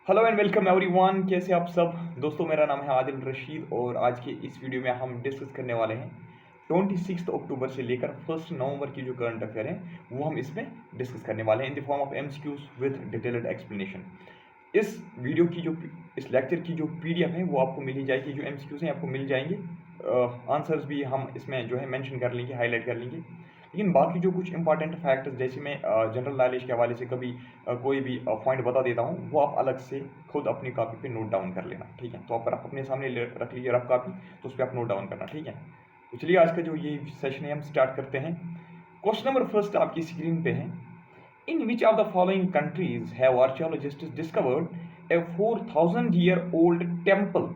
Hello and welcome everyone. कैसे आप सब दोस्तों? मेरा नाम है आदिल रशीद और आज के इस वीडियो में हम डिस्कस करने वाले हैं 26 अक्टूबर से लेकर 1 नवंबर की जो करंट अफेयर है वो हम इसमें डिस्कस करने वाले हैं in the form of MCQs with detailed explanation. इस वीडियो की जो इस लेक्चर की जो पीडीएफ है वो आपको मिल ही जाएगी, जो एमसीक्यूज हैं आपको मिल जाएंगे, आंसर्स भी हम इसमें जो है मेंशन कर लेंगे, हाईलाइट कर लेंगे। लेकिन बाकी जो कुछ इंपॉर्टेंट फैक्ट्स, जैसे मैं जनरल नॉलेज के हवाले से कभी कोई भी पॉइंट बता देता हूँ, वो आप अलग से खुद अपनी कॉपी पे नोट डाउन कर लेना, ठीक है? तो अगर आप अपने सामने रख लीजिए रफ कॉपी, तो उस पर आप नोट डाउन करना, ठीक है? तो चलिए आज का जो ये सेशन है हम स्टार्ट करते हैं। क्वेश्चन नंबर फर्स्ट आपकी स्क्रीन पे है। In which of the following countries have archaeologists discovered a 4000 year old temple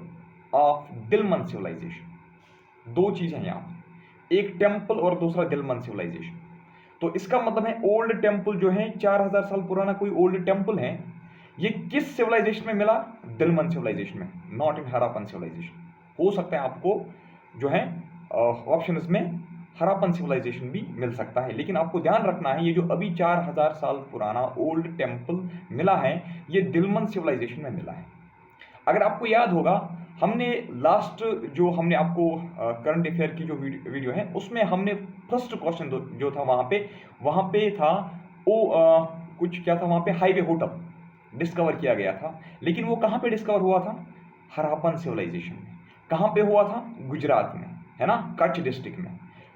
of Dilmun civilization? दो चीजें हैं यहाँ पे, एक टेम्पल और दूसरा दिलमन सिविलाइजेशन। तो इसका मतलब है ओल्ड टेम्पल जो है 4000 साल पुराना कोई ओल्ड टेम्पल है, ये किस सिविलाइजेशन में मिला? दिलमन सिविलाइजेशन में, नॉट इन हरापन सिविलाइजेशन। हो सकता है आपको जो है ऑप्शन में हरापन सिविलाइजेशन भी मिल सकता है, लेकिन आपको ध्यान रखना है ये जो अभी 4000 साल पुराना ओल्ड टेम्पल मिला है ये दिलमन सिविलाइजेशन में मिला है। अगर आपको याद होगा, हमने लास्ट जो हमने आपको करंट अफेयर की जो वीडियो है उसमें हमने फर्स्ट क्वेश्चन जो था वहाँ पे था कुछ क्या था, वहाँ पे हाईवे होटल डिस्कवर किया गया था, लेकिन वो कहाँ पे डिस्कवर हुआ था? हरापन सिविलाइजेशन में। कहाँ पे हुआ था? गुजरात में, है ना, कच्छ डिस्ट्रिक्ट में।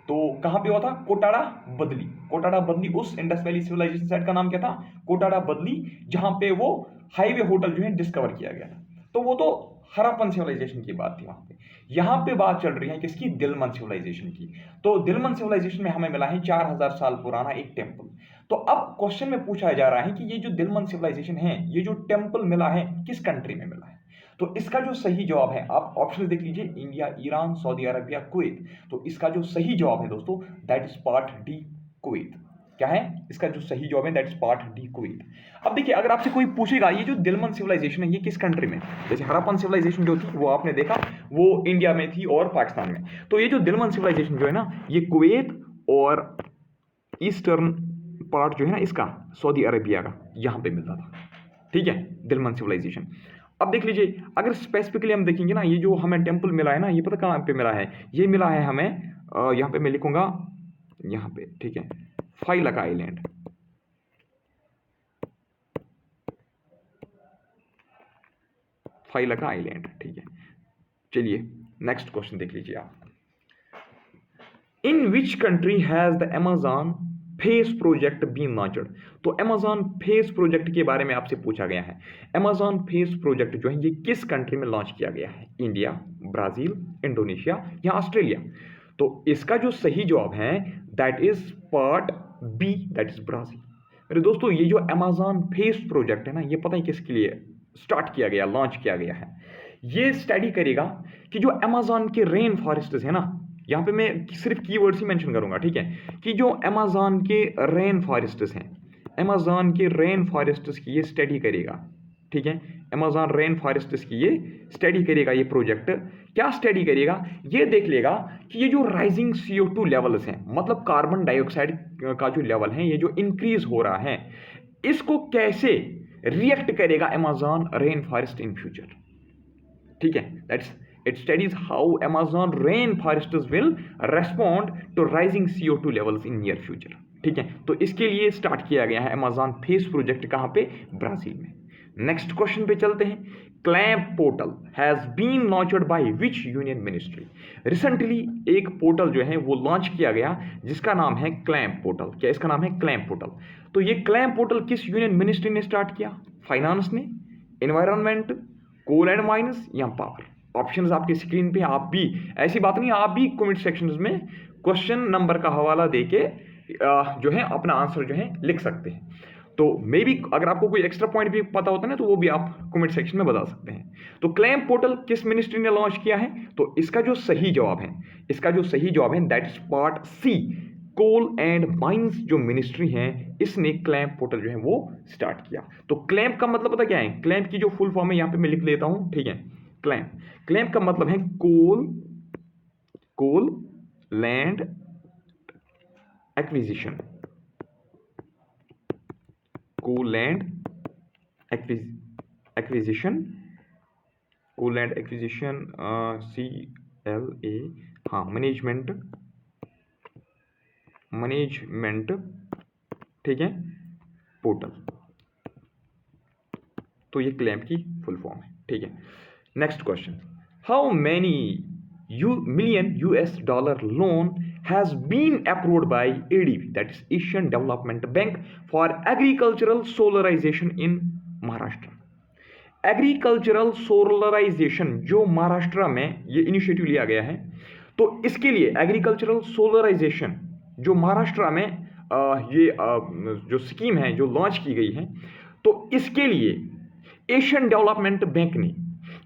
तो कहाँ पे हुआ था? कोटाड़ा बदली। कोटाड़ा बदली उस इंडस वैली सिविलाइजेशन साइट का नाम क्या था? कोटाड़ा बदली, जहां पे वो हाईवे होटल जो है डिस्कवर किया गया था। तो वो तो हरापन सिविलाइजेशन की बात थी वहां पे। यहाँ पे बात चल रही है किसकी? दिलमन सिविलाइजेशन की। तो दिलमन सिविलाइजेशन में हमें मिला है 4000 साल पुराना एक टेम्पल। तो अब क्वेश्चन में पूछा जा रहा है कि ये जो दिलमन सिविलाइजेशन है, ये जो टेम्पल मिला है किस कंट्री में मिला है? तो इसका जो सही जवाब है, आप ऑप्शन देख लीजिए, India, Iran, Saudi Arabia, Kuwait. तो इसका जो सही जवाब है दोस्तों, that is part D, Kuwait. क्या है इसका जो सही जवाब है? That is part D, Kuwait. अब देखिए, अगर आपसे कोई पूछेगा ये जो दिलमन सिविलाइजेशन है ये किस कंट्री में, जैसे हड़प्पन सिविलाइजेशन जो थी वो आपने देखा वो इंडिया में थी और पाकिस्तान में, तो ये जो दिलमन सिविलाइजेशन जो है ना, ये कुवैत और ईस्टर्न पार्ट जो है ना इसका, सऊदी अरेबिया का, यहां पे मिलता था, ठीक है, दिलमन सिविलाइजेशन। अब देख लीजिए, अगर स्पेसिफिकली हम देखेंगे ना, ये जो हमें टेम्पल मिला है ना, ये पता कहाँ पे मिला है? ये मिला है हमें यहाँ पे मैं लिखूंगा, यहाँ पे, ठीक है, फाइलक आइलैंड। फाइलक आइलैंड, ठीक है। चलिए नेक्स्ट क्वेश्चन देख लीजिए आप। In which country has the Amazon face project been launched? तो अमेजॉन फेस प्रोजेक्ट के बारे में आपसे पूछा गया है। अमेजॉन फेस प्रोजेक्ट जो है ये किस कंट्री में लॉन्च किया गया है? इंडिया, ब्राजील, इंडोनेशिया या ऑस्ट्रेलिया? तो इसका जो सही जवाब है that is part B, that is Brazil. मेरे दोस्तों, ये जो अमेजॉन फेस प्रोजेक्ट है ना, ये पता है किसके लिए स्टार्ट किया गया, लॉन्च किया गया है? ये स्टडी करेगा कि जो अमेजॉन के रेन फॉरेस्ट्स है ना, यहाँ पे मैं सिर्फ कीवर्ड्स ही मेंशन करूंगा, ठीक है, कि जो अमेजॉन के रेन फॉरेस्ट्स हैं, अमेजॉन के रेन फॉरेस्ट्स की ये स्टडी करेगा, ठीक है, अमेजॉन रेन फॉरेस्ट्स की ये स्टडी करेगा। ये प्रोजेक्ट क्या स्टडी करेगा? ये देख लेगा कि ये जो राइजिंग CO2 लेवल्स हैं, मतलब कार्बन डाइऑक्साइड का जो लेवल है, ये जो इंक्रीज हो रहा है, इसको कैसे रिएक्ट करेगा Amazon rain forest in future, ठीक है। That's it studies how Amazon rain forests will respond to rising CO2 levels in near future, ठीक है। तो इसके लिए स्टार्ट किया गया है अमेजॉन फेस प्रोजेक्ट, कहां पे? ब्राजील में। नेक्स्ट क्वेश्चन पे चलते हैं। Clamp portal has been launched by which union ministry? Recently एक पोर्टल जो है वो लॉन्च किया गया जिसका नाम है क्लैंप पोर्टल। क्या इसका नाम है? Clamp portal. तो ये क्लैंप पोर्टल किस यूनियन मिनिस्ट्री ने स्टार्ट किया? फाइनेंस ने, एनवायरमेंट, कोल एंड माइंस या पावर? ऑप्शंस आपकी स्क्रीन पे। आप भी, ऐसी बात नहीं, आप भी कमेंट सेक्शंस में क्वेश्चन नंबर का हवाला देके जो है अपना आंसर जो है लिख सकते हैं। तो मे भी अगर आपको कोई एक्स्ट्रा पॉइंट भी पता होता है ना, तो वो भी आप कमेंट सेक्शन में बता सकते हैं। तो क्लैंप पोर्टल किस मिनिस्ट्री ने लॉन्च किया है? तो इसका जो सही जवाब है, इसका जो सही जवाब है that is part C, coal and mines जो मिनिस्ट्री है, इसने क्लैंप पोर्टल जो है वो स्टार्ट किया। तो क्लैंप का मतलब पता क्या है? क्लैंप की जो फुल फॉर्म है यहां पे मैं लिख लेता हूं, ठीक है। क्लैंप, क्लैंप का मतलब है coal, coal land acquisition, coal land acquisition, land acquisition, CLA, हाँ मैनेजमेंट, ठीक है, पोर्टल। तो ये क्लेम की फुल फॉर्म है, ठीक है। Next question, how many million US dollar loan has been approved by ADB, that is Asian Development Bank, for agricultural solarization in Maharashtra। Agricultural solarization जो महाराष्ट्र में ये इनिशिएटिव लिया गया है, तो इसके लिए एग्रीकल्चरल सोलराइजेशन जो महाराष्ट्र में जो स्कीम है जो लॉन्च की गई है, तो इसके लिए एशियन डेवलपमेंट बैंक ने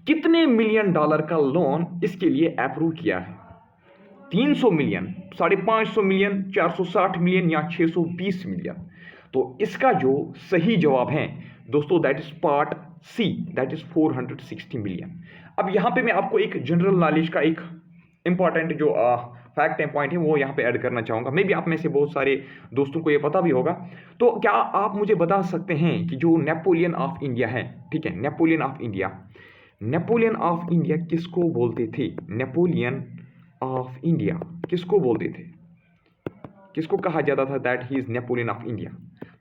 कितने मिलियन डॉलर का लोन इसके लिए अप्रूव किया है? 300 मिलियन, 550 मिलियन, 460 मिलियन या 620 मिलियन? तो इसका जो सही जवाब है दोस्तों, that is part C, that is 460 million. अब यहां पे मैं आपको एक जनरल नॉलेज का एक इंपॉर्टेंट जो फैक्ट एंड पॉइंट है वो यहाँ पे ऐड करना चाहूँगा। मे बी आप में से बहुत सारे दोस्तों को ये पता भी होगा। तो क्या आप मुझे बता सकते हैं कि जो नेपोलियन ऑफ इंडिया है, ठीक है, नेपोलियन ऑफ इंडिया किसको बोलते थे? नेपोलियन ऑफ इंडिया किसको बोलते थे, किसको कहा जाता था that he is Napoleon of India?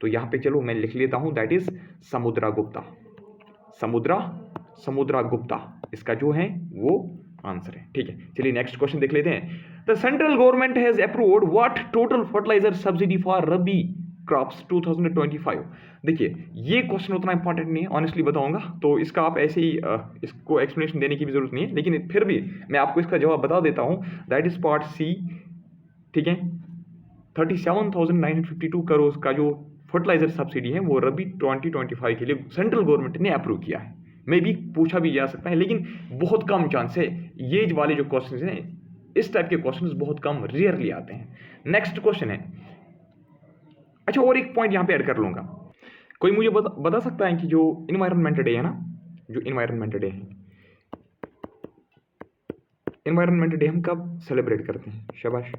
तो यहाँ पे चलो मैं लिख लेता हूँ, दैट इज समुद्रगुप्ता। समुद्रगुप्ता इसका जो है वो आंसर है, ठीक है। चलिए नेक्स्ट क्वेश्चन देख लेते हैं। The central government has approved what total fertilizer subsidy for rabi crops 2025? देखिए ये क्वेश्चन उतना इंपॉर्टेंट नहीं है, ऑनेस्टली बताऊंगा, तो इसका आप ऐसे ही इसको एक्सप्लेनेशन देने की भी जरूरत नहीं है, लेकिन फिर भी मैं आपको इसका जवाब बता देता हूं, दैट इज पार्ट सी, ठीक है। 37,952 करोड़ का जो फर्टिलाइजर सब्सिडी है वो रबी 2025 के लिए सेंट्रल गवर्नमेंट ने अप्रूव किया है। मे भी पूछा भी जा सकता है, लेकिन बहुत कम चांस है, ये वाले जो क्वेश्चन हैं इस टाइप के क्वेश्चन बहुत कम, रेयरली आते हैं। नेक्स्ट क्वेश्चन है, अच्छा और एक पॉइंट यहाँ पे ऐड कर लूंगा, कोई मुझे बता सकता है कि जो इन्वायरमेंट डे है ना, जो इन्वायरमेंट डे है, इन्वायरमेंट डे हम कब सेलिब्रेट करते हैं? शाबाश,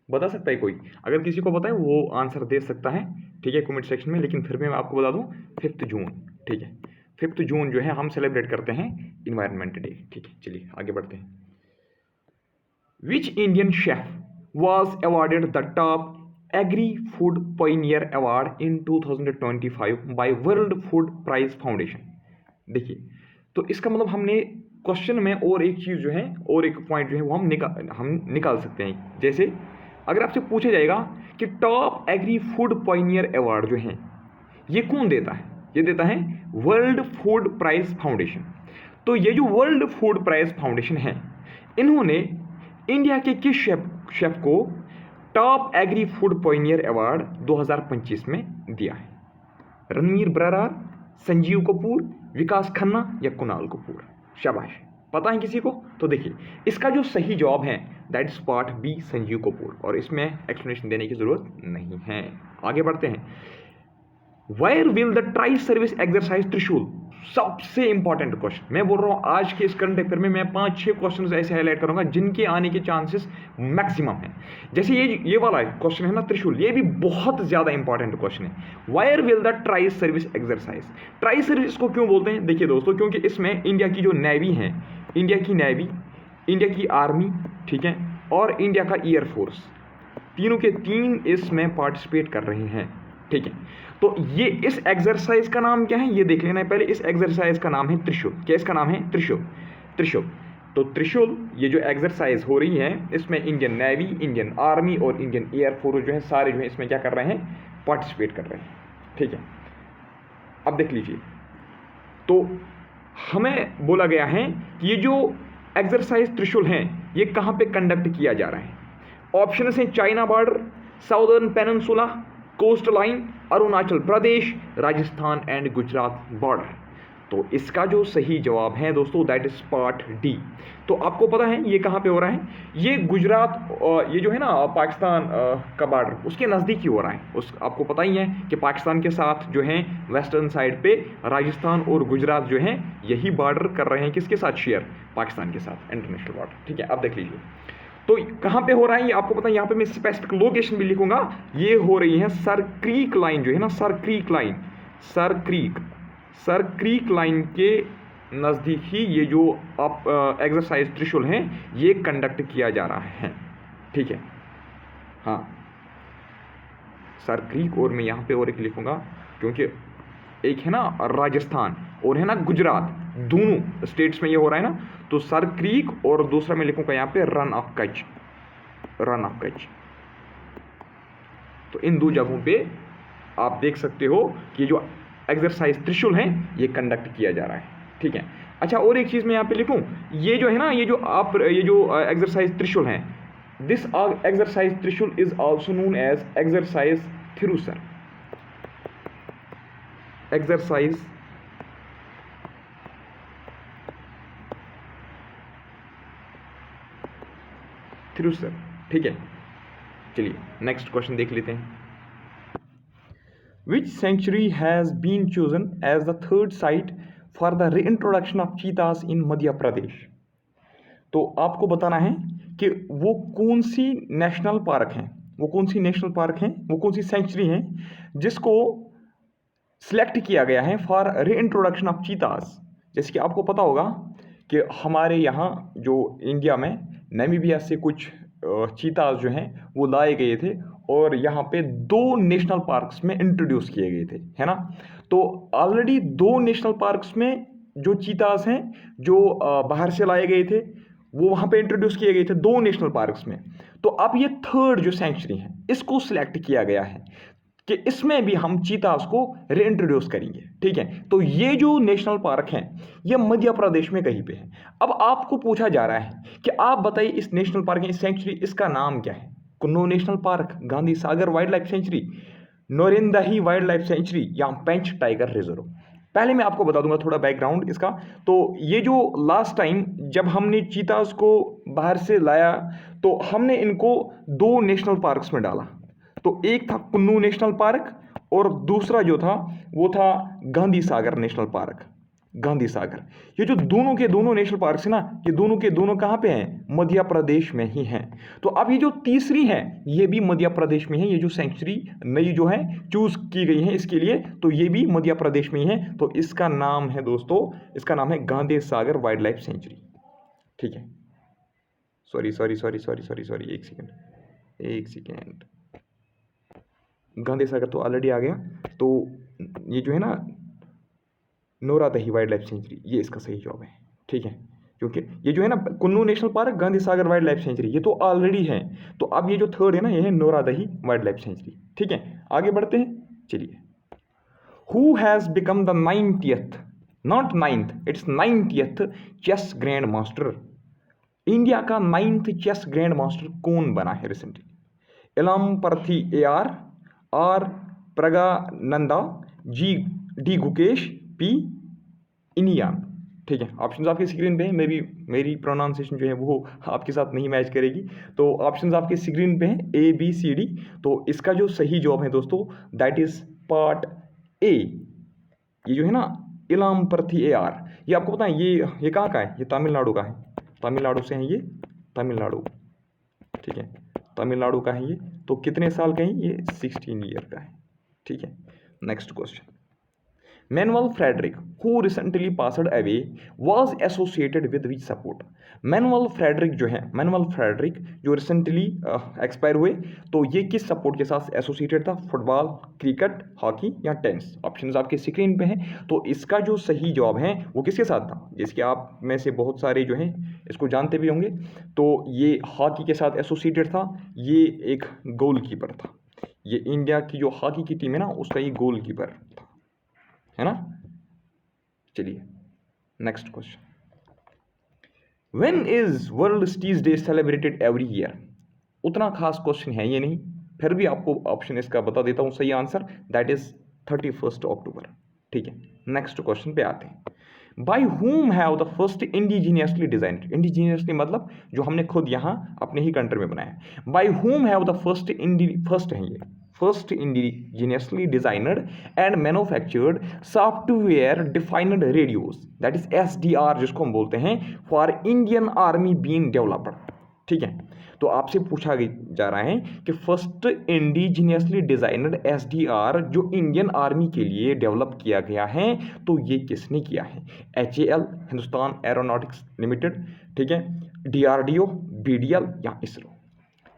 बता सकता है कोई? अगर किसी को पता है वो आंसर दे सकता है, ठीक है, कमेंट सेक्शन में। लेकिन फिर भी मैं आपको बता दूं 5 जून, ठीक है, 5 जून जो है हम सेलिब्रेट करते हैं इन्वायरमेंट डे, ठीक है। चलिए आगे बढ़ते हैं। Which Indian chef was awarded the top agri food pioneer award in 2025 by world food prize foundation? देखिए, तो इसका मतलब हमने क्वेश्चन में और एक चीज जो है और एक पॉइंट जो है वो हम निकाल सकते हैं। जैसे अगर आपसे पूछा जाएगा कि top agri food pioneer award जो है ये कौन देता है? ये देता है वर्ल्ड फूड प्राइज फाउंडेशन। तो ये जो वर्ल्ड फूड प्राइज फाउंडेशन है, इन्होंने इंडिया के किस शेफ को top agri food pioneer award 2025 में दिया है? रणवीर बरार, संजीव कपूर, विकास खन्ना या कुणाल कपूर? शाबाश, पता है किसी को? तो देखिए इसका जो सही जवाब है that is part B, Sanjeev Kapoor, और इसमें एक्सप्लेनेशन देने की जरूरत नहीं है। आगे बढ़ते हैं। Where will the tri service exercise त्रिशूल? सबसे इंपॉर्टेंट क्वेश्चन, मैं बोल रहा हूं आज के इस करंट अफेयर में मैं 5-6 क्वेश्चन ऐसे हाईलाइट करूंगा जिनके आने के चांसेस मैक्सिमम है। जैसे ये वाला क्वेश्चन है ना त्रिशूल, ये भी बहुत ज्यादा इंपॉर्टेंट क्वेश्चन है। Wire will the tri service exercise? Tri service को क्यों बोलते हैं? देखिए दोस्तों, क्योंकि इसमें इंडिया की जो नेवी है, इंडिया की नेवी, इंडिया की आर्मी, ठीक है, और इंडिया का एयरफोर्स, तीनों के तीन इसमें पार्टिसिपेट कर रहे हैं, ठीक है। तो ये इस एक्सरसाइज का नाम क्या है ये देख लेना है पहले। इस एक्सरसाइज का नाम है त्रिशूल। क्या इसका नाम है? त्रिशूल। तो त्रिशूल ये जो एक्सरसाइज हो रही है इसमें इंडियन नेवी, इंडियन आर्मी और इंडियन एयरफोर्स जो है सारे जो है इसमें क्या कर रहे हैं? पार्टिसिपेट कर रहे हैं, ठीक है। अब देख लीजिए, तो हमें बोला गया है कि ये जो एक्सरसाइज त्रिशूल है ये कहाँ पे कंडक्ट किया जा रहा है? ऑप्शन है China border, southern peninsula, coast line, Arunachal Pradesh, Rajasthan and Gujarat border. तो इसका जो सही जवाब है दोस्तों दैट इज पार्ट डी। तो आपको पता है ये कहाँ पे हो रहा है? ये गुजरात, ये जो है ना पाकिस्तान का बॉर्डर, उसके नज़दीक ही हो रहा है। आपको पता ही है कि पाकिस्तान के साथ जो है वेस्टर्न साइड पे राजस्थान और गुजरात जो है यही बॉर्डर कर रहे हैं, किसके साथ? शेयर, पाकिस्तान के साथ, इंटरनेशनल बॉर्डर, ठीक है। अब देख लीजिए तो कहाँ पे हो रहा है ये आपको पता है। यहाँ पे मैं स्पेसिफिक लोकेशन भी लिखूंगा। ये हो रही है सर क्रीक लाइन जो है ना, sir creek line, sir creek, sir creek line के नज़दीक ही ये जो आप एक्सरसाइज त्रिशूल हैं ये कंडक्ट किया जा रहा है, ठीक है। हाँ सर क्रीक, और मैं यहाँ पे और एक लिखूँगा क्योंकि एक है ना राजस्थान और है ना गुजरात, दोनों स्टेट्स में ये हो रहा है ना, तो सर क्रीक और दूसरा मैं लिखूँगा यहाँ पे run of Kutch, run of Kutch. तो इन दो जगहों पे आप देख सकते हो कि जो एक्सरसाइज त्रिशूल है ये कंडक्ट किया जा रहा है, ठीक है। अच्छा और एक चीज़ मैं यहाँ पे लिखूँ, ये जो है ना ये जो एक्सरसाइज त्रिशूल है, this exercise Trishul is also known as exercise Thirusar, exercise Thirusar, ठीक है। चलिए नेक्स्ट क्वेश्चन देख लेते हैं। Which sanctuary has been chosen as the third site for the reintroduction of cheetahs in Madhya Pradesh? तो आपको बताना है कि वो कौन सी नेशनल पार्क हैं, वो कौन सी नेशनल पार्क हैं, वो कौन सी सेंचुरी हैं जिसको सिलेक्ट किया गया है फॉर रीइंट्रोडक्शन ऑफ चीतास। जैसे कि आपको पता होगा कि हमारे यहाँ जो इंडिया में नामीबिया से कुछ चीतास जो हैं वो लाए गए थे और यहाँ पे 2 नेशनल पार्क्स में इंट्रोड्यूस किए गए थे, है ना। तो ऑलरेडी 2 नेशनल पार्क्स में जो चीतास हैं जो बाहर से लाए गए थे वो वहाँ पे इंट्रोड्यूस किए गए थे 2 नेशनल पार्क्स में। तो अब ये थर्ड जो सेंचुरी है इसको सिलेक्ट किया गया है कि इसमें भी हम चीतास को रीइंट्रोड्यूस करेंगे, ठीक है। तो ये जो नेशनल पार्क हैं ये मध्य प्रदेश में कहीं पे है। अब आपको पूछा जा रहा है कि आप बताइए इस नेशनल पार्क इस सेंचुरी इसका नाम क्या है। Kuno national park, Gandhi Sagar wildlife sanctuary, Nauradehi wildlife sanctuary या पेंच टाइगर रिजर्व। पहले मैं आपको बता दूंगा थोड़ा बैकग्राउंड इसका। तो ये जो लास्ट टाइम जब हमने चीतास को बाहर से लाया तो हमने इनको 2 नेशनल पार्क्स में डाला। तो एक था कुन्नू नेशनल पार्क और दूसरा जो था वो था गांधी सागर नेशनल पार्क, गांधी सागर। ये जो दोनों के दोनों नेशनल पार्क है ना ये दोनों के दोनों कहाँ पे हैं, मध्य प्रदेश में ही हैं। तो अब ये जो तीसरी है ये भी मध्य प्रदेश में है। ये जो सेंचुरी नई जो है चूज की गई है इसके लिए तो ये भी मध्य प्रदेश में ही है। तो इसका नाम है दोस्तों, इसका नाम है Gandhi Sagar wildlife century, ठीक है। सॉरी एक सेकेंड, गांधी सागर तो ऑलरेडी आ गया। तो ये जो है ना नौरादही वाइल्ड लाइफ सेंचुरी ये इसका सही जवाब है, ठीक है। क्योंकि ये जो है ना Kunnu national park, Gandhi Sagar wildlife century ये तो ऑलरेडी है। तो अब ये जो थर्ड है ना ये है नौरादही वाइल्ड लाइफ सेंचुरी, ठीक है। आगे बढ़ते हैं, चलिए। Who has become the 90th, not 9th, it's 90th chess grandmaster. India का 9th चेस ग्रैंड मास्टर कौन बना है recently? Ilamparthi AR, R Praggnanandhaa, D Gukesh, P Iniyan, ठीक है। ऑप्शंस आपके स्क्रीन पे हैं। मेरी प्रोनाउंसिएशन जो है वो आपके साथ नहीं मैच करेगी। तो ऑप्शंस आपके स्क्रीन पे हैं ABCD। तो इसका जो सही जवाब है दोस्तों दैट इज पार्ट A। ये जो है ना इलाम परथी AR ये आपको पता है ये कहाँ का है? ये तमिलनाडु का है, तमिलनाडु से है ये, तमिलनाडु, ठीक है, तमिलनाडु का है ये। तो कितने साल का है ये? 16 ईयर का है, ठीक है। Next question. Manuel Frederick who recently passed away was associated with which sport? Manuel Frederick जो है, मैनुअल फ्रेडरिक जो रिसेंटली एक्सपायर हुए तो ये किस स्पोर्ट के साथ एसोसिएटेड था? फुटबॉल, क्रिकेट, हॉकी या टेनिस? ऑप्शंस आपके स्क्रीन पे हैं। तो इसका जो सही जवाब है वो किसके साथ था? जिसके आप में से बहुत सारे जो हैं इसको जानते भी होंगे। तो ये हॉकी के साथ एसोसिएटेड था। ये एक गोलकीपर था। ये इंडिया की जो हॉकी की टीम है ना उसका ये गोलकीपर था, है ना। चलिए next question. When is world स्टीज डे सेलिब्रेटेड एवरी ईयर? उतना खास क्वेश्चन है ये नहीं, फिर भी आपको ऑप्शन इसका बता देता हूं सही आंसर दैट इज 31 अक्टूबर, ठीक है। नेक्स्ट क्वेश्चन पे आते हैं। By whom have the first indigenously designed? Indigenously मतलब जो हमने खुद यहाँ अपने ही कंट्री में बनाया। By whom have the first है ये first indigenously designed and manufactured software defined radios that is SDR जिसको हम बोलते हैं for Indian army being developed. ठीक है। तो आपसे पूछा जा रहा है कि फर्स्ट इंडिजिनियसली डिजाइनड एसडीआर जो इंडियन आर्मी के लिए डेवलप किया गया है, तो ये किसने किया है? HAL, हिंदुस्तान एरोनॉटिक्स लिमिटेड, ठीक है, DRDO, BDL या इसरो?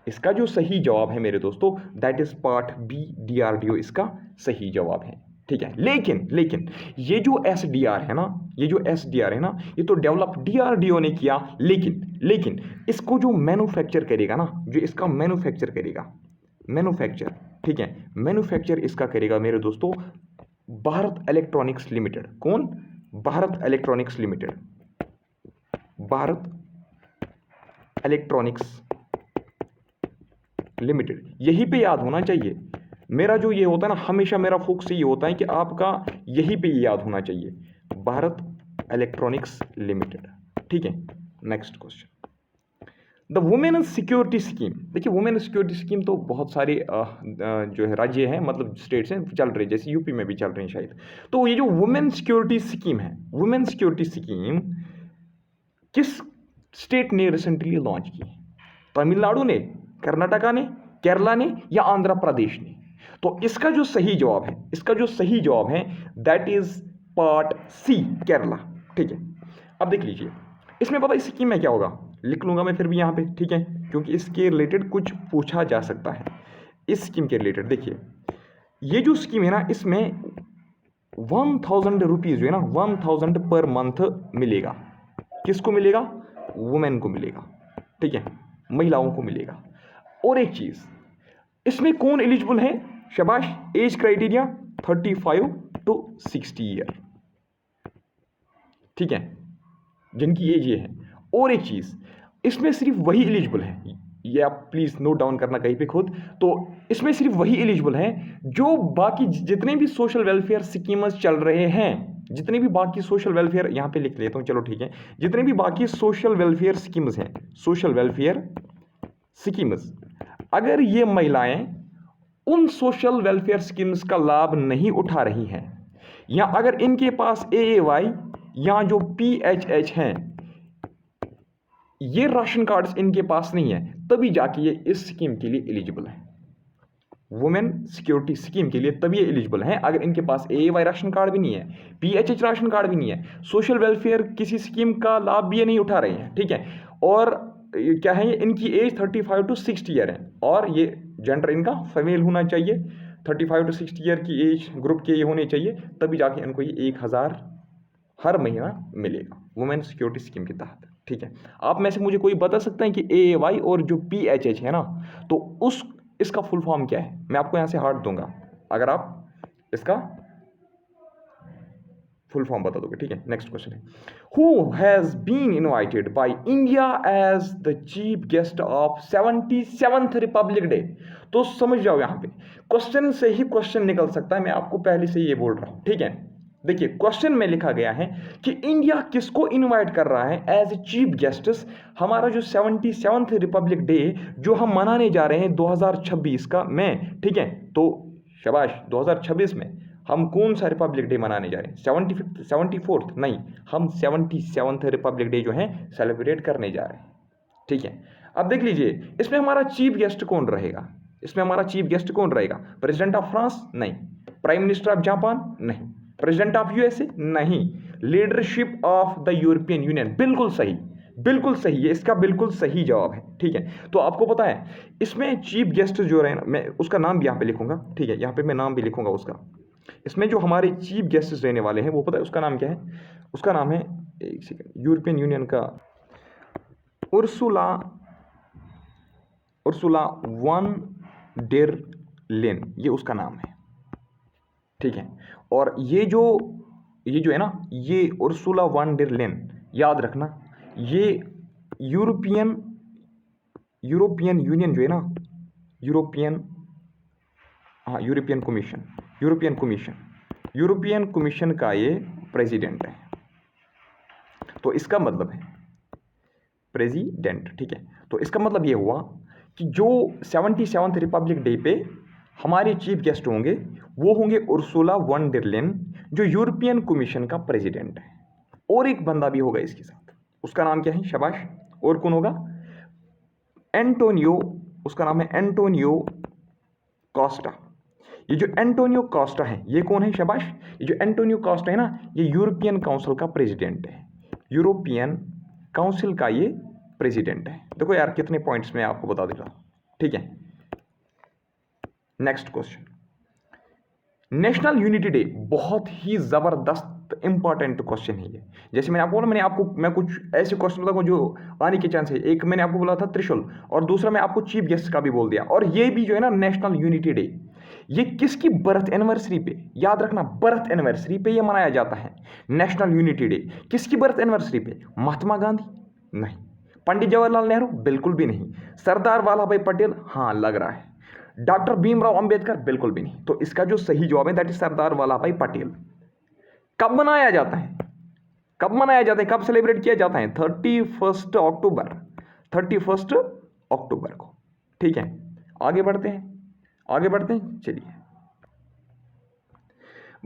इसका जो सही जवाब है मेरे दोस्तों, that is part B, DRDO इसका सही जवाब है। ठीक है, लेकिन ये जो SDR है ना, ये तो डेवलप DRDO ने किया, लेकिन इसको जो मैन्युफैक्चर करेगा ना, जो इसका मैन्युफैक्चर करेगा, ठीक है, मैन्युफैक्चर इसका करेगा मेरे दोस्तों भारत इलेक्ट्रॉनिक्स लिमिटेड। कौन? Bharat Electronics Limited, Bharat Electronics Limited. यही पे याद होना चाहिए मेरा, जो ये होता है ना, हमेशा मेरा फोकस ये होता है कि आपका यही पे याद होना चाहिए, भारत इलेक्ट्रॉनिक्स लिमिटेड। ठीक है, next question, the women security scheme. देखिए, वुमेन सिक्योरिटी स्कीम तो बहुत सारे जो है राज्य हैं, मतलब स्टेट्स हैं, चल रहे, जैसे यूपी में भी चल रहे हैं शायद। तो ये जो वुमेन सिक्योरिटी स्कीम है, वुमेन सिक्योरिटी स्कीम किस स्टेट ने रिसेंटली लॉन्च की? तमिलनाडु ने, कर्नाटका ने, केरला ने या आंध्र प्रदेश ने? तो इसका जो सही जवाब है that is part C, Kerala. ठीक है, अब देख लीजिए, इसमें पता इस स्कीम में क्या होगा, लिख लूंगा मैं फिर भी यहाँ पे, ठीक है, क्योंकि इसके रिलेटेड कुछ पूछा जा सकता है। इस स्कीम के रिलेटेड देखिए, ये जो स्कीम है ना, इसमें 1000 रुपीज जो है ना, 1000 पर मंथ मिलेगा। किसको मिलेगा? वुमेन को मिलेगा, ठीक है, महिलाओं को मिलेगा। और एक चीज, इसमें कौन एलिजिबल है? शाबाश, एज क्राइटेरिया 35 to 60 ईयर, ठीक है, जिनकी एज ये है। और एक चीज, इसमें सिर्फ वही एलिजिबल है, ये आप प्लीज नोट डाउन करना कहीं पे खुद, तो इसमें सिर्फ वही एलिजिबल है जो बाकी जितने भी सोशल वेलफेयर स्कीम्स चल रहे हैं, जितने भी बाकी सोशल वेलफेयर, यहां पे लिख लेता हूं, चलो ठीक है, जितने भी बाकी सोशल वेलफेयर स्कीम्स हैं, सोशल वेलफेयर स्कीम्स, अगर ये महिलाएं उन सोशल वेलफेयर स्कीम्स का लाभ नहीं उठा रही हैं, या अगर इनके पास AAY या जो PHH हैं, ये राशन कार्ड्स इनके पास नहीं है, तभी जाके ये इस स्कीम के लिए एलिजिबल है। वुमेन सिक्योरिटी स्कीम के लिए तभी एलिजिबल हैं अगर इनके पास AAY राशन कार्ड भी नहीं है, PHH राशन कार्ड भी नहीं है, सोशल वेलफेयर किसी स्कीम का लाभ भी ये नहीं उठा रहे हैं, ठीक है, और क्या है, ये इनकी एज 35 to 60 ईयर है, और ये जेंडर इनका फीमेल होना चाहिए, 35 to 60 ईयर की एज ग्रुप के ये होने चाहिए, तभी जाके इनको ये 1000 हर महीना मिलेगा वुमेन सिक्योरिटी स्कीम के तहत। ठीक है, आप में से मुझे कोई बता सकता है कि AAY और जो PHH है ना, तो इसका फुल फॉर्म क्या है? मैं आपको यहां से हार्ट दूंगा अगर आप इसका फुल फॉर्म बता दोगे। ठीक है, नेक्स्ट क्वेश्चन है, who has been invited by India as the chief guest of 77th republic day? तो समझ जाओ, यहां पे क्वेश्चन से ही क्वेश्चन निकल सकता है, मैं आपको पहले से ये बोल रहा हूं। ठीक है, देखिए, क्वेश्चन में लिखा गया है कि इंडिया किसको इनवाइट कर रहा है एज ए चीफ गेस्ट्स, हमारा जो 77th रिपब्लिक डे जो हम मनाने जा रहे हैं 2026 का में। ठीक है, तो शाबाश, 2026 में हम कौन सा रिपब्लिक डे मनाने जा रहे हैं? 75th, 74th नहीं, हम 77th रिपब्लिक डे जो है सेलिब्रेट करने जा रहे हैं। ठीक है, अब देख लीजिए, इसमें हमारा चीफ गेस्ट कौन रहेगा? President of France? नहीं। Prime minister of Japan? नहीं। President of USA? नहीं। Leadership of the European Union? बिल्कुल सही, ये इसका बिल्कुल सही जवाब है। ठीक है, तो आपको पता है इसमें चीफ गेस्ट जो रहे ना, मैं उसका नाम भी यहाँ पे लिखूंगा। ठीक है, यहाँ पे मैं नाम भी लिखूंगा उसका। इसमें जो हमारे चीफ गेस्ट रहने वाले हैं, वो पता है उसका नाम क्या है? उसका नाम है, एक सेकेंड, यूरोपियन यूनियन का उर्सुला वन डेर लेन, ये उसका नाम है। ठीक है, और ये जो है ना, ये उर्सुला वन डेर लेन, याद रखना, ये यूरोपियन यूनियन जो है ना, यूरोपियन कमीशन का ये प्रेसिडेंट है। तो इसका मतलब है प्रेसिडेंट। ठीक है, तो इसका मतलब ये हुआ कि जो 77th रिपब्लिक डे पे हमारे चीफ गेस्ट होंगे, वो होंगे उर्सुला वन डेर लेन, जो यूरोपियन कमीशन का प्रेसिडेंट है। और एक बंदा भी होगा इसके साथ, उसका नाम क्या है? शाबाश, और कौन होगा? एंटोनियो, उसका नाम है एंटोनियो कॉस्टा। ये जो एंटोनियो कॉस्टा है ये कौन है? शाबाश, ये जो एंटोनियो कॉस्टा है ना, ये यूरोपियन काउंसिल का प्रेसिडेंट है। यूरोपियन काउंसिल का ये प्रेसिडेंट है। देखो यार कितने पॉइंट्स मैं आपको बता दे रहा हूं, ठीक है। Next question, national unity day बहुत ही जबरदस्त इंपॉर्टेंट क्वेश्चन है ये। जैसे मैंने आपको बोला, मैं कुछ ऐसे क्वेश्चन बताऊंगा जो आने के चांस है। एक मैंने आपको बोला था त्रिशूल, और दूसरा मैं आपको चीफ गेस्ट का भी बोल दिया। और ये भी जो है ना नेशनल यूनिटी डे, ये किसकी बर्थ एनिवर्सरी पे, याद रखना बर्थ एनिवर्सरी पे ये मनाया जाता है। नेशनल यूनिटी डे किसकी बर्थ एनिवर्सरी पे? महात्मा गांधी? नहीं। पंडित जवाहरलाल नेहरू? बिल्कुल भी नहीं। सरदार वल्लभ भाई पटेल? हाँ लग रहा है। डॉक्टर भीमराव अंबेडकर? बिल्कुल भी नहीं। तो इसका जो सही जवाब है दैट इज सरदार वल्लभ भाई पटेल। कब मनाया जाता है? कब मनाया जाता है, कब सेलिब्रेट किया जाता है? 31 अक्टूबर, 31 अक्टूबर को, ठीक है। आगे बढ़ते हैं, चलिए।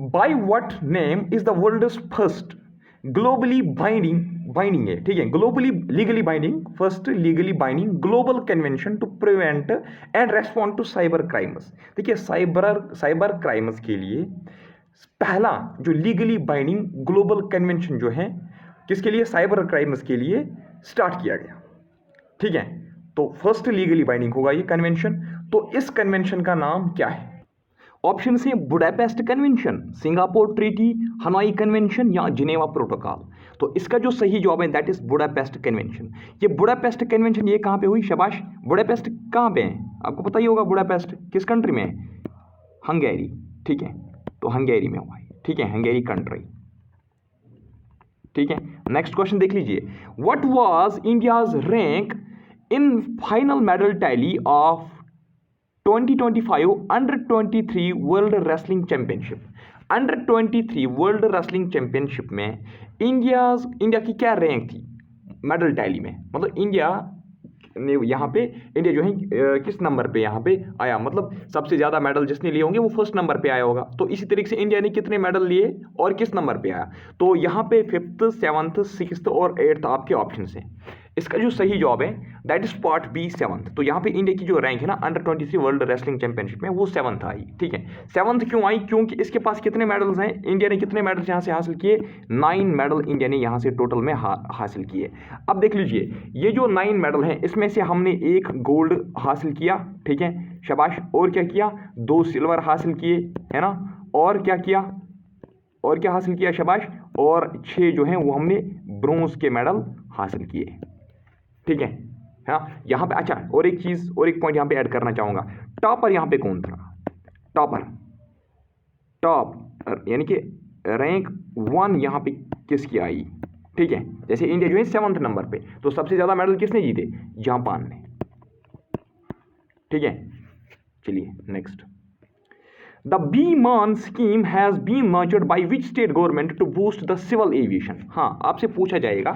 By what name is the world's first globally binding है, ठीक है, globally legally binding, first legally binding global convention to prevent and respond to cyber crimes. देखिए साइबर क्राइम्स के लिए पहला जो लीगली बाइंडिंग ग्लोबल कन्वेंशन जो है किसके लिए? साइबर क्राइम्स के लिए स्टार्ट किया गया, ठीक है। तो फर्स्ट लीगली बाइंडिंग होगा ये कन्वेंशन। तो इस कन्वेंशन का नाम क्या है? ऑप्शन से Budapest convention, Singapore treaty, Hanoi convention या जिनेवा प्रोटोकॉल। तो इसका जो सही जवाब है दैट इज बुडापेस्ट कन्वेंशन। ये बुडापेस्ट कन्वेंशन ये कहां पे हुई? शाबाश, बुडापेस्ट कहां पे है? आपको पता ही होगा बुडापेस्ट किस कंट्री में है? हंगेरी, ठीक है। तो हंगेरी में हुआ है, ठीक है, हंगेरी कंट्री, ठीक है। नेक्स्ट क्वेश्चन देख लीजिए, what was India's rank in final medal tally of 2025 under 23 world wrestling championship. Under 23 world wrestling championship में इंडिया की क्या रैंक थी मेडल टैली में? मतलब इंडिया ने यहाँ पे इंडिया जो है किस नंबर पे यहाँ पे आया, मतलब सबसे ज़्यादा मेडल जिसने लिए होंगे वो फर्स्ट नंबर पे आया होगा। तो इसी तरीके से इंडिया ने कितने मेडल लिए और किस नंबर पे आया? तो यहाँ पे 5th 7th 6th और 8th आपके ऑप्शन हैं। इसका जो सही जवाब है that is part B 7th। तो यहाँ पे इंडिया की जो रैंक है ना अंडर 23 वर्ल्ड रेसलिंग चैंपियनशिप में वो 7th आई, ठीक है। 7th क्यों आई? क्योंकि इसके पास कितने मेडल्स हैं? इंडिया ने कितने मेडल्स यहाँ से हासिल किए? 9 मेडल इंडिया ने यहाँ से टोटल में हासिल किए। अब देख लीजिए ये जो 9 मेडल हैं इसमें से हमने 1 गोल्ड हासिल किया, ठीक है, शाबाश। और क्या किया? 2 सिल्वर हासिल किए, है ना। और क्या किया? और क्या हासिल किया? शाबाश। और 6 जो हैं वो हमने ब्रोंज के मेडल हासिल किए, ठीक है। हाँ यहाँ पे अच्छा और एक चीज और एक पॉइंट यहाँ पे ऐड करना चाहूंगा। टॉपर यहाँ पे कौन था? टॉप यानी कि रैंक 1 यहाँ पे किसकी आई? ठीक है, जैसे इंडिया जो है 7th नंबर पे, तो सबसे ज्यादा मेडल किसने जीते? जापान ने, ठीक है। चलिए next, the Biman scheme has been launched by which state government to boost the civil aviation. हाँ आपसे पूछा जाएगा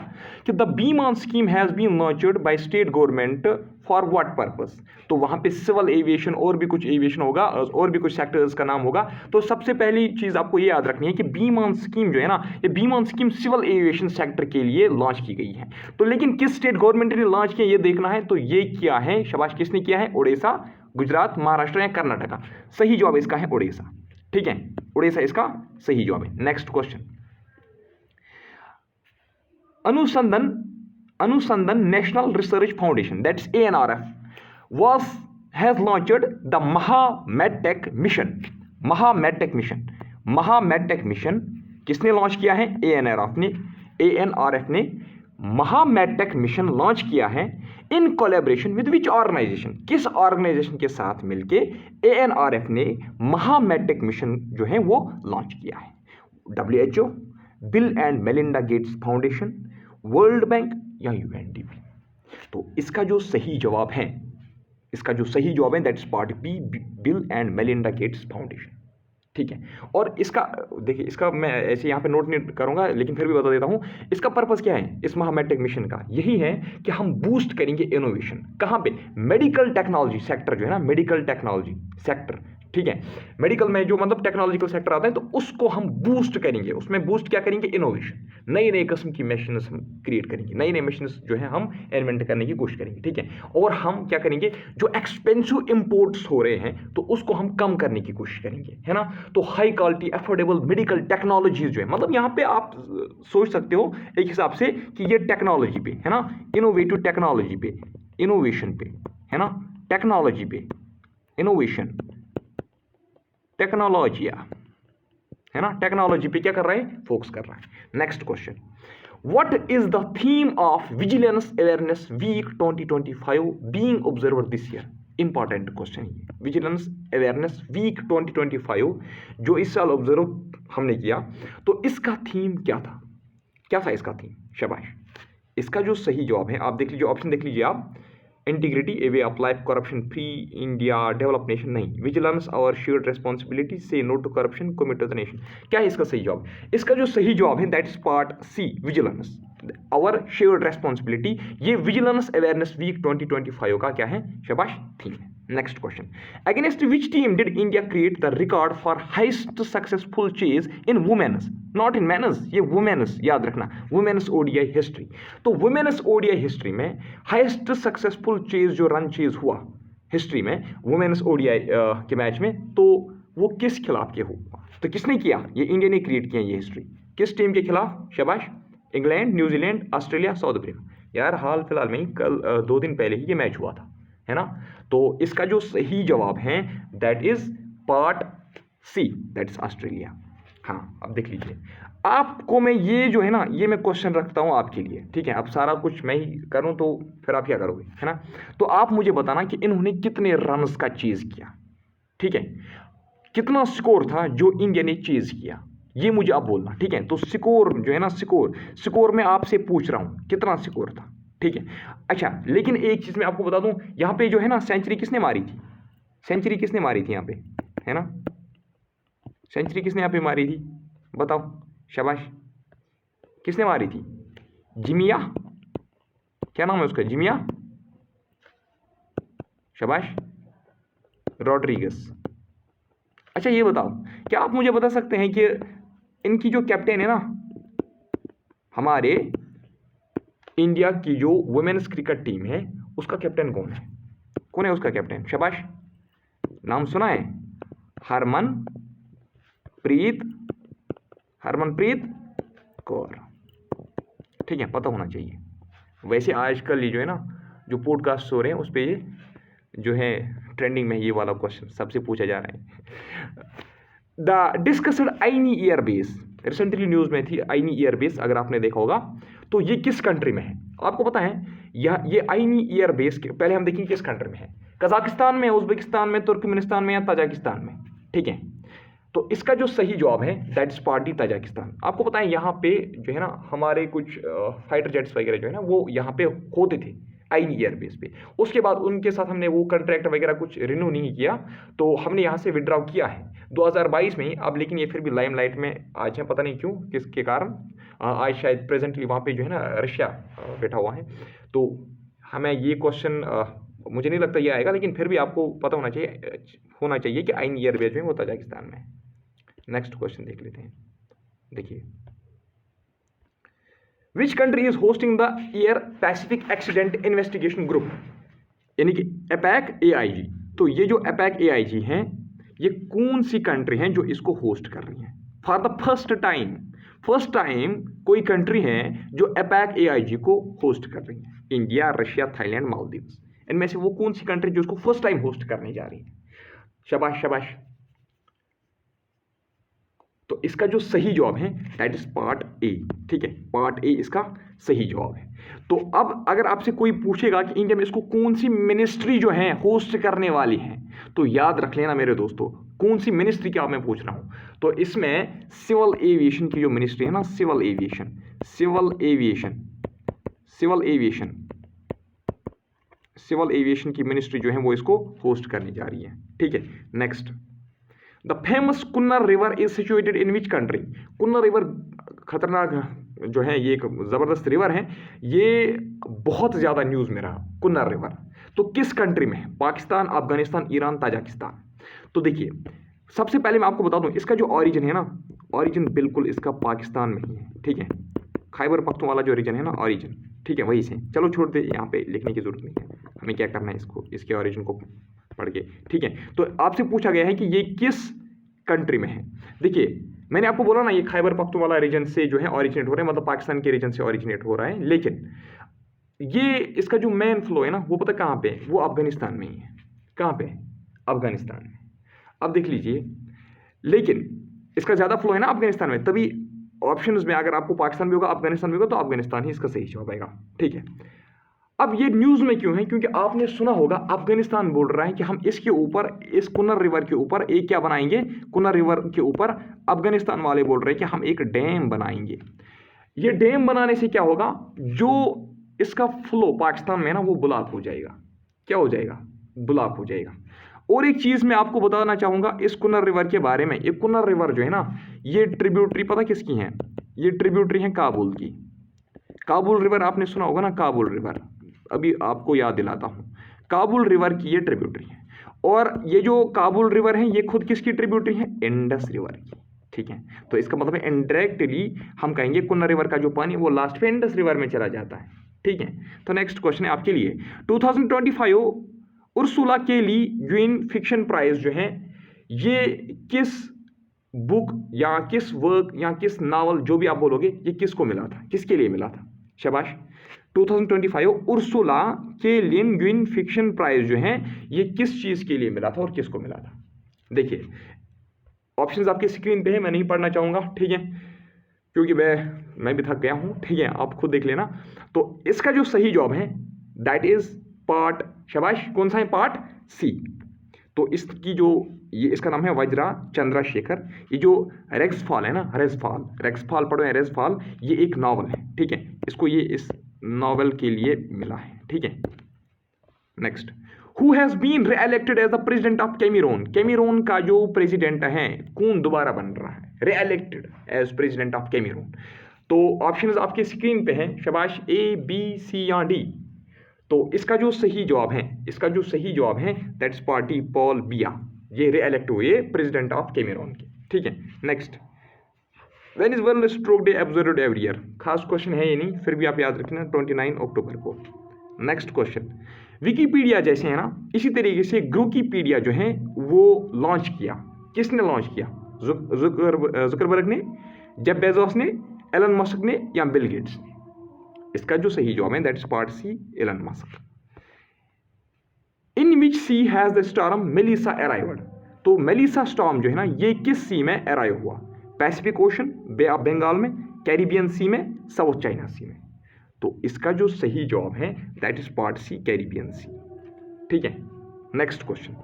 कि the Biman scheme has been launched by state government for what purpose. तो वहां पे सिविल एविएशन और भी कुछ एविएशन होगा और भी कुछ सेक्टर्स का नाम होगा। तो सबसे पहली चीज आपको ये याद रखनी है कि बीमान स्कीम जो है ना, ये बीमान स्कीम सिविल एविएशन सेक्टर के लिए लॉन्च की गई है। तो लेकिन किस स्टेट गवर्नमेंट ने लॉन्च किया ये देखना है। तो ये किया है, शाबाश, किसने किया है? उड़ीसा, गुजरात, महाराष्ट्र या कर्नाटका। सही जवाब इसका है उड़ीसा, ठीक है, उड़ीसा इसका सही जवाब है। Next question, Anusandhan national research foundation that's ANRF has launched the MahaMedTech mission. MahaMedTech mission किसने लॉन्च किया है? ANRF ने महामेडटेक मिशन लॉन्च किया है in collaboration with which organization. किस ऑर्गेनाइजेशन के साथ मिलके ANRF ने महामेडटेक मिशन जो है वो लॉन्च किया है? WHO, Bill and Melinda Gates foundation, world bank या UNDP। तो इसका जो सही जवाब है that is part B, Bill and Melinda Gates foundation, ठीक है। और इसका देखिए, इसका मैं ऐसे यहाँ पे नोट नहीं करूँगा लेकिन फिर भी बता देता हूँ इसका पर्पस क्या है। इस महामेडटेक मिशन का यही है कि हम बूस्ट करेंगे इनोवेशन। कहाँ पे? मेडिकल टेक्नोलॉजी सेक्टर जो है ना, मेडिकल टेक्नोलॉजी सेक्टर ठीक है। मेडिकल में जो मतलब टेक्नोलॉजिकल सेक्टर आता है तो उसको हम बूस्ट करेंगे, उसमें बूस्ट क्या करेंगे, इनोवेशन, नई नई किस्म की मशीन हम क्रिएट करेंगे, नई नई मशीन जो है हम इन्वेंट करने की कोशिश करेंगे, ठीक है। और हम क्या करेंगे, जो एक्सपेंसिव इंपोर्ट्स हो रहे हैं तो उसको हम कम करने की कोशिश करेंगे, है ना। तो high quality affordable medical technologies जो है, मतलब यहाँ पे आप सोच सकते हो एक हिसाब से कि ये टेक्नोलॉजी पे है ना, इनोवेटिव टेक्नोलॉजी पे, इनोवेशन पे, है ना, टेक्नोलॉजी पे, इनोवेशन, टेक्नोलॉजिया, है ना, टेक्नोलॉजी पे क्या कर रहा है, फोकस कर रहा है। Next question, what is the theme of vigilance awareness week 2025 being observed this year. Important question है, विजिलेंस अवेयरनेस वीक 2025 जो इस साल ऑब्जर्व हमने किया, तो इसका थीम क्या था, क्या था इसका थीम, शाबाश। इसका जो सही जवाब है, आप देख लीजिए, ऑप्शन देख लीजिए आप, integrity, a way of life, corruption free India, develop nation, नहीं, vigilance our shared responsibility, say no to corruption, commit to the nation. क्या है इसका सही जवाब, इसका जो सही जवाब है that is part C, vigilance our shared responsibility. ये विजिलेंस अवेयरनेस वीक 2025 का क्या है, शाबाश, थीम है। Next question, against which team did India create the record for highest successful chase in women's, not in men's, ये women's याद रखना, women's ODI history. तो वुमेन्स ओडीआई हिस्ट्री में हाईएस्ट सक्सेसफुल चेज जो रन चेज हुआ history में women's ODI के match में, तो वो किस खिलाफ के हुआ, तो किसने किया, ये इंडिया ने क्रिएट किया ये हिस्ट्री, किस टीम के खिलाफ, शाबाश, England, New Zealand, Australia, south Africa. यार हाल फिलहाल में ही कल 2 दिन पहले ही ये मैच हुआ था, है ना। तो इसका जो सही जवाब है that is part C, that is Australia. हाँ, अब देख लीजिए, आपको मैं ये जो है ना, ये मैं क्वेश्चन रखता हूँ आपके लिए, ठीक है। अब सारा कुछ मैं ही करूँ तो फिर आप क्या करोगे, है ना। तो आप मुझे बताना कि इन्होंने कितने रन्स का चेज किया, ठीक है, कितना स्कोर था जो इंडिया ने चेज किया, ये मुझे आप बोलना, ठीक है। तो स्कोर जो है ना, स्कोर मैं आपसे पूछ रहा हूँ कितना स्कोर था, ठीक है। अच्छा, लेकिन एक चीज मैं आपको बता दूं, यहाँ पे जो है ना सेंचुरी किसने मारी थी, सेंचुरी किसने मारी थी यहाँ पे, है ना, सेंचुरी किसने यहाँ पे मारी थी, बताओ, शाबाश, किसने मारी थी, जिमिया, क्या नाम है उसका, जिमिया, शाबाश, रॉड्रिगस। अच्छा ये बताओ, क्या आप मुझे बता सकते हैं कि इनकी जो कैप्टन है ना, हमारे इंडिया की जो वुमेन्स क्रिकेट टीम है उसका कैप्टन कौन है, कौन है उसका कैप्टन, शाबाश, नाम सुना है, हरमनप्रीत कौर, ठीक है, पता होना चाहिए। वैसे आजकल ये जो है ना, जो पॉडकास्ट हो रहे हैं उस पर ये जो है ट्रेंडिंग में ये वाला क्वेश्चन सबसे पूछा जा रहा है। द डिस्कस्ड आईनी एयरबेस, रिसेंटली न्यूज में थी आईनी एयरबेस, अगर आपने देखा होगा, तो ये किस कंट्री में है, आपको पता है, ये आईनी एयरबेस पहले हम देखेंगे किस कंट्री में है, कजाकिस्तान में, उज्बेकिस्तान में, तुर्कमेनिस्तान में या ताजिकिस्तान में, ठीक है। तो इसका जो सही जवाब है दैट इज पार्टी ताजिकिस्तान। आपको पता है यहाँ पे जो है ना हमारे कुछ फाइटर जेट्स वगैरह जो है ना वो यहाँ पे होते थे आईनी एयरबेस पे, उसके बाद उनके साथ हमने वो कॉन्ट्रैक्ट वगैरह कुछ रिन्यू नहीं किया, तो हमने यहाँ से विड्रॉ किया है 2022 में ही। अब लेकिन ये फिर भी लाइमलाइट में आज है, पता नहीं क्यों, किसके कारण, आज शायद प्रेजेंटली वहाँ पे जो है ना रशिया बैठा हुआ है। तो हमें ये क्वेश्चन मुझे नहीं लगता ये आएगा, लेकिन फिर भी आपको पता होना चाहिए कि आईनी एयरबेस में वो ताजिकिस्तान में है। नेक्स्ट क्वेश्चन देख लेते हैं, देखिए, which country is hosting the air Pacific accident investigation group, यानी कि एपैक AIG। तो ये जो एपैक AIG हैं, ये कौन सी कंट्री हैं जो इसको होस्ट कर रही हैं, फॉर द फर्स्ट टाइम कोई कंट्री है जो एपैक AIG को होस्ट कर रही है, इंडिया, रशिया, थाईलैंड, मालदीव्स, इनमें से वो कौन सी कंट्री जो उसको फर्स्ट टाइम होस्ट करने जा रही है, शाबाश शाबाश। तो इसका जो सही जवाब है दैट इज पार्ट ए, ठीक है, पार्ट ए इसका सही जवाब है। तो अब अगर आपसे कोई पूछेगा कि इंडिया में इसको कौन सी मिनिस्ट्री जो है होस्ट करने वाली है, तो याद रख लेना मेरे दोस्तों, कौन सी मिनिस्ट्री क्या मैं पूछ रहा हूं, तो इसमें सिविल एविएशन की जो मिनिस्ट्री है ना, सिविल एविएशन की मिनिस्ट्री जो है वो इसको होस्ट करने जा रही है, ठीक है। Next, the famous Kunar river is situated in which country. Kunar river खतरनाक जो है, ये एक जबरदस्त रिवर है, ये बहुत ज्यादा न्यूज में रहा, कुन्नर रिवर। तो किस कंट्री में है, पाकिस्तान, अफगानिस्तान, ईरान, ताजिकिस्तान। तो देखिए, सबसे पहले मैं आपको बता दूं, इसका जो ऑरिजिन है ना, ऑरिजिन बिल्कुल इसका पाकिस्तान में ही है, ठीक है। खैबर पख्तूनख्वा जो रीजन है ना, ऑरिजिन, ठीक है, वही से। चलो छोड़ दे, यहाँ पे लिखने की जरूरत नहीं है, हमें क्या करना है, इसको, इसके ऑरिजिन को पढ़ के, ठीक है। तो आपसे पूछा गया है कि ये किस कंट्री में है। देखिए, मैंने आपको बोला ना, ये खैबर पख्तूनख्वा रीजन से जो है ऑरिजिनेट हो रहा है, मतलब पाकिस्तान के रीजन से ऑरिजिनेट हो रहा है, लेकिन ये इसका जो मेन फ्लो है ना, वो पता कहाँ पे है, वो अफगानिस्तान में ही है। कहाँ पे? अफगानिस्तान में। अब देख लीजिए, लेकिन इसका ज्यादा फ्लो है ना अफगानिस्तान में, तभी ऑप्शंस में अगर आपको पाकिस्तान भी होगा, अफगानिस्तान भी होगा, तो अफगानिस्तान ही इसका सही जवाब आएगा, ठीक है। अब ये न्यूज में क्यों है? क्योंकि आपने सुना होगा अफगानिस्तान बोल रहा है कि हम इसके ऊपर, इस कुन्नर रिवर के ऊपर एक क्या बनाएंगे, कुन्नर रिवर के ऊपर अफगानिस्तान वाले बोल रहे हैं कि हम एक डैम बनाएंगे। ये डैम बनाने से क्या होगा, जो इसका फ्लो पाकिस्तान में ना, वो ब्लॉक हो जाएगा। क्या हो जाएगा? ब्लॉक हो जाएगा। और एक चीज मैं आपको बताना चाहूंगा इस कुन्नर रिवर के बारे में। ये कुन्नर रिवर जो है ना, ये ट्रिब्यूटरी पता किसकी है? ये ट्रिब्यूटरी है काबुल की। काबुल रिवर आपने सुना होगा ना, काबुल रिवर, अभी आपको याद दिलाता हूं, काबुल रिवर की ये ट्रिब्यूटरी है। और ये जो काबुल रिवर है, ये खुद किसकी ट्रिब्यूटरी है? इंडस रिवर की, ठीक है। तो इसका मतलब है इनडायरेक्टली हम कहेंगे कुन्नर रिवर का जो पानी वो लास्ट पे इंडस रिवर में चला जाता है, ठीक है। तो नेक्स्ट क्वेश्चन है आपके लिए, 2025 उर्सुला के ली ग्वीन फिक्शन प्राइज जो है, ये किस बुक या किस वर्क या किस नावल, जो भी आप बोलोगे, ये किसको मिला था, किसके लिए मिला था? शाबाश। 2025 उर्सुला के लिन ग्वीन फिक्शन प्राइज जो है, ये किस चीज के लिए मिला था और किसको मिला था? देखिए, ऑप्शंस आपकी स्क्रीन पे है, मैं नहीं पढ़ना चाहूंगा, ठीक है, क्योंकि मैं भी थक गया हूं, ठीक है, आप खुद देख लेना। तो इसका जो सही जवाब है दैट इज पार्ट, शाबाश, कौन सा है? Part C. तो इसकी जो, ये इसका नाम है वज्रा चंद्रशेखर। ये जो रेक्सफॉल है ना, रेक्सफॉल पढ़ो, रेक्सफॉल, ये एक नावल है, ठीक है। इसको ये इस नावल के लिए मिला है, ठीक है। Next, who has been reelected as the president of Cameroon. Cameroon का जो प्रेसिडेंट है, कौन दोबारा बन रहा है reelected as president of Cameroon? तो ऑप्शंस आपके स्क्रीन पे हैं, शाबाश, ए, बी, सी या डी। तो इसका जो सही जवाब है, इसका जो सही जवाब है दैट्स पार्टी पॉल बिया। ये रीइलेक्ट हुए प्रेसिडेंट ऑफ कैमरून के, ठीक है। Next, when is world stroke day observed every year? खास क्वेश्चन है ये नहीं, फिर भी आप याद रखना, 29 अक्टूबर को। नेक्स्ट क्वेश्चन, विकीपीडिया जैसे है ना, इसी तरीके से ग्रुकीपीडिया जो है वो लॉन्च किया, किसने लॉन्च किया? जुकरबर्ग ने, जेफ बेजोस ने, एलन मस्क ने या बिल गेट्स ने? इसका जो सही जवाब है that is part C, Elon Musk. In which sea has the storm Melissa arrived? तो मेलिसा स्टॉर्म जो है ना, ये किस सी में अराइव हुआ? Pacific ocean, bay of Bengal में, कैरिबियन सी में, साउथ चाइना सी में? तो इसका जो सही जवाब है that is part C, Caribbean sea, ठीक है। नेक्स्ट क्वेश्चन,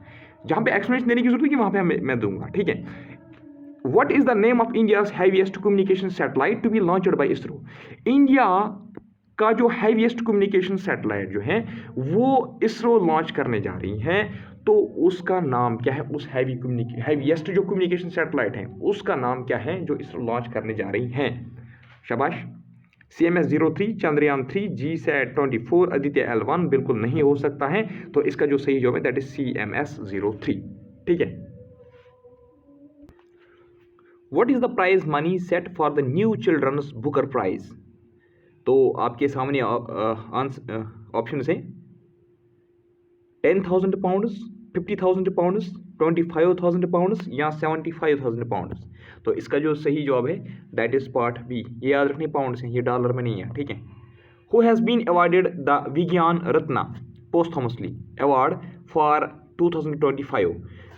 जहां पे एक्सप्लेनेशन देने की जरूरत है कि वहां पे मैं दूंगा, ठीक है। What is the name of India's heaviest communication satellite to be launched by ISRO? India का जो हैवीएस्ट कम्युनिकेशन सैटेलाइट जो है वो इसरो लॉन्च करने जा रही है, तो उसका नाम क्या है? उस हैवीएस्ट जो कम्युनिकेशन सैटेलाइट है उसका नाम क्या है जो इसरो लॉन्च करने जा रही हैं? शाबाश। CMS-03, Chandrayaan 3, GSAT-24, Aditya L1 बिल्कुल नहीं हो सकता है, तो इसका जो सही जवाब है दैट इज CMS-03, ठीक है। What is the prize money set for the new children's booker prize? तो आपके सामने ऑप्शन है 10,000 पाउंड्स, 50,000 पाउंड्स, 25,000 पाउंड्स या 75,000 पाउंड्स? तो इसका जो सही जवाब है दैट इज पार्ट बी। ये याद रखने, पाउंड्स हैं, ये डॉलर में नहीं है, ठीक है। Who has been awarded the Vigyan Ratna posthumously award for 2025?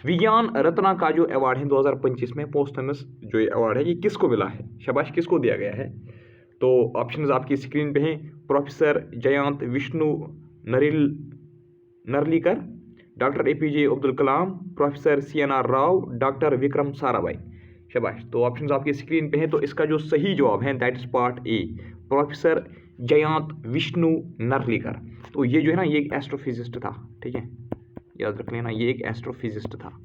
विज्ञान रत्ना का जो अवार्ड है 2025 में पोस्टमस जो ये अवार्ड है, ये किसको मिला है? शाबाश, किसको दिया गया है? तो ऑप्शंस आपकी स्क्रीन पे हैं, professor Jayant Vishnu Narlikar, doctor APJ Abdul Kalam, professor CNR Rao, doctor Vikram Sarabhai. शाबाश। तो ऑप्शंस आपकी स्क्रीन पे हैं, तो इसका जो सही जवाब है that is part A, professor Jayant Vishnu Narlikar. तो ये जो है ना, ये एक एस्ट्रोफिजिस्ट था, ठीक है, याद रख लेना, ये एक एस्ट्रोफिजिस्ट था।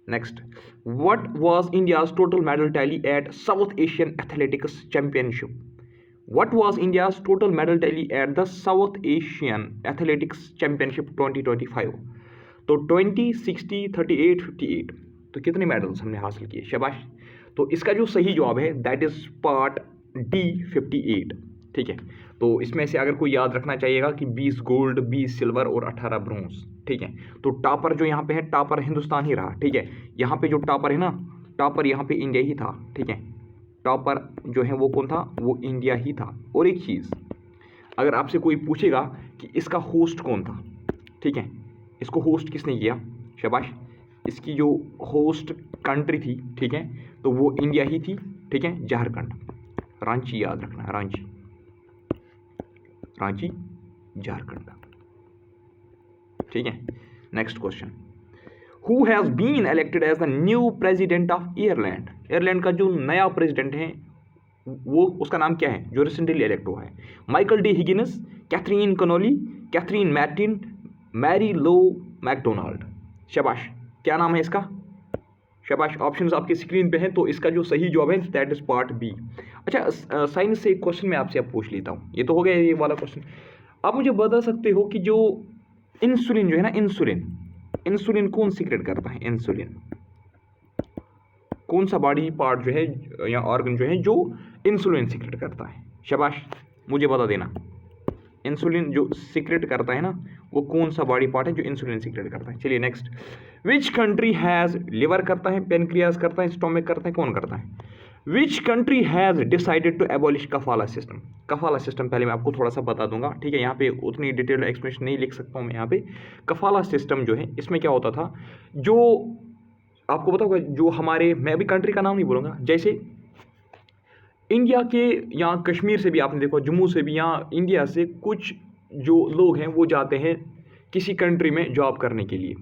Next, what was India's total medal tally at South Asian athletics championship? What was India's total medal tally at the South Asian Athletics Championship 2025? तो 20, 60, 38, 58, तो कितने मेडल्स हमने हासिल किए? शाबाश। तो इसका जो सही जवाब है दैट इज पार्ट डी 58। ठीक है, तो इसमें से अगर कोई याद रखना चाहिएगा कि 20 गोल्ड, 20 सिल्वर और 18 ब्रोंज। ठीक है, तो टॉपर जो यहाँ पे है, टॉपर हिंदुस्तान ही रहा। ठीक है, यहाँ पे जो टॉपर है ना, टॉपर यहाँ पे इंडिया ही था। ठीक है, टॉपर जो है वो कौन था? वो इंडिया ही था। और एक चीज़, अगर आपसे कोई पूछेगा कि इसका होस्ट कौन था, ठीक है, इसको होस्ट किसने किया? शाबाश, इसकी जो होस्ट कंट्री थी, ठीक है, तो वो इंडिया ही थी। ठीक है, झारखंड, रांची याद रखना है, रांची, रांची झारखंड। ठीक है, next question, who has been elected as the new president of Ireland? Ireland का जो नया प्रेसिडेंट है वो, उसका नाम क्या है जो रिसेंटली इलेक्ट हुआ है? Michael D Higgins, Catherine Connolly, Catherine Martin, Mary Lou McDonald. शाबाश, क्या नाम है इसका? शाबाश, ऑप्शंस आपकी स्क्रीन पे हैं। तो इसका जो सही जवाब है दैट इज पार्ट बी। अच्छा, साइंस से एक क्वेश्चन मैं आपसे अब पूछ लेता हूँ। ये तो हो गया ये वाला क्वेश्चन। आप मुझे बता सकते हो कि जो इंसुलिन जो है ना, इंसुलिन कौन सीक्रेट करता है? इंसुलिन कौन सा बॉडी पार्ट जो है या ऑर्गन जो है जो इंसुलिन सीक्रेट करता है? शाबाश, मुझे बता देना, इंसुलिन जो सीक्रेट करता है ना, वो कौन सा बॉडी पार्ट है जो इंसुलिन सीक्रेट करता है? चलिए next, which country has, liver करता है, पेनक्रियाज करता है, स्टोमक करता है, कौन करता है? Which country has decided to abolish kafala system? Kafala system पहले मैं आपको थोड़ा सा बता दूंगा। ठीक है, यहाँ पे उतनी डिटेल्ड एक्सप्लेनेशन नहीं लिख सकता हूँ मैं यहाँ पे। कफाला सिस्टम जो है, इसमें क्या होता था, जो आपको पता होगा, जो हमारे, मैं अभी कंट्री का नाम नहीं बोलूँगा, जैसे इंडिया के यहाँ कश्मीर से भी आपने देखा, जम्मू से भी, यहाँ इंडिया से कुछ जो लोग हैं वो जाते हैं किसी कंट्री में जॉब करने के लिए,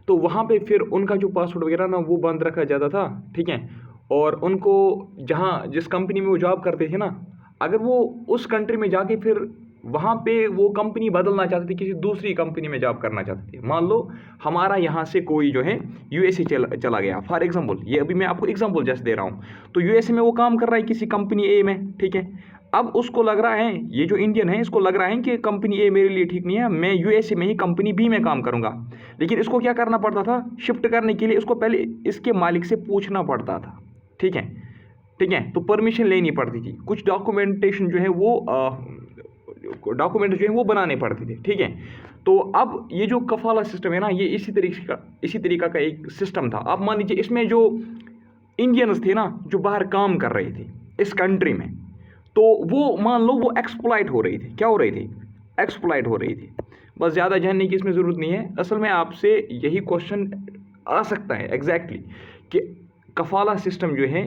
तो वहाँ पे फिर उनका जो पासपोर्ट वगैरह ना वो बंद रखा जाता था। ठीक है, और उनको जहाँ जिस कंपनी में वो जॉब करते थे ना, अगर वो उस कंट्री में जाके फिर वहाँ पे वो कंपनी बदलना चाहते थे, किसी दूसरी कंपनी में जॉब करना चाहते थे, मान लो हमारा यहाँ से कोई जो है यूएसए चला गया फॉर एग्जांपल, ये अभी मैं आपको एग्जांपल जैसे दे रहा हूँ, तो यूएसए में वो काम कर रहा है किसी कंपनी ए में। ठीक है, अब उसको लग रहा है, ये जो इंडियन है इसको लग रहा है कि कंपनी ए मेरे लिए ठीक नहीं है, मैं यूएसए में ही कंपनी बी में काम करूँगा। लेकिन इसको क्या करना पड़ता था? शिफ्ट करने के लिए इसको पहले इसके मालिक से पूछना पड़ता था। ठीक है, ठीक है, तो परमिशन लेनी पड़ती थी, कुछ डॉक्यूमेंटेशन जो है वो डॉक्यूमेंट जो है वो बनाने पड़ते थे। ठीक है, तो अब ये जो कफाला सिस्टम है ना, ये इसी तरीका का एक सिस्टम था। आप मान लीजिए इसमें जो इंडियंस थे ना, जो बाहर काम कर रहे थे इस कंट्री में, तो वो मान लो वो एक्सप्लॉइट हो रही थी। क्या हो रही थी? एक्सप्लॉइट हो रही थी। बस ज़्यादा जानने की इसमें ज़रूरत नहीं है। असल में आपसे यही क्वेश्चन आ सकता है एग्जैक्टली कि कफाला सिस्टम जो है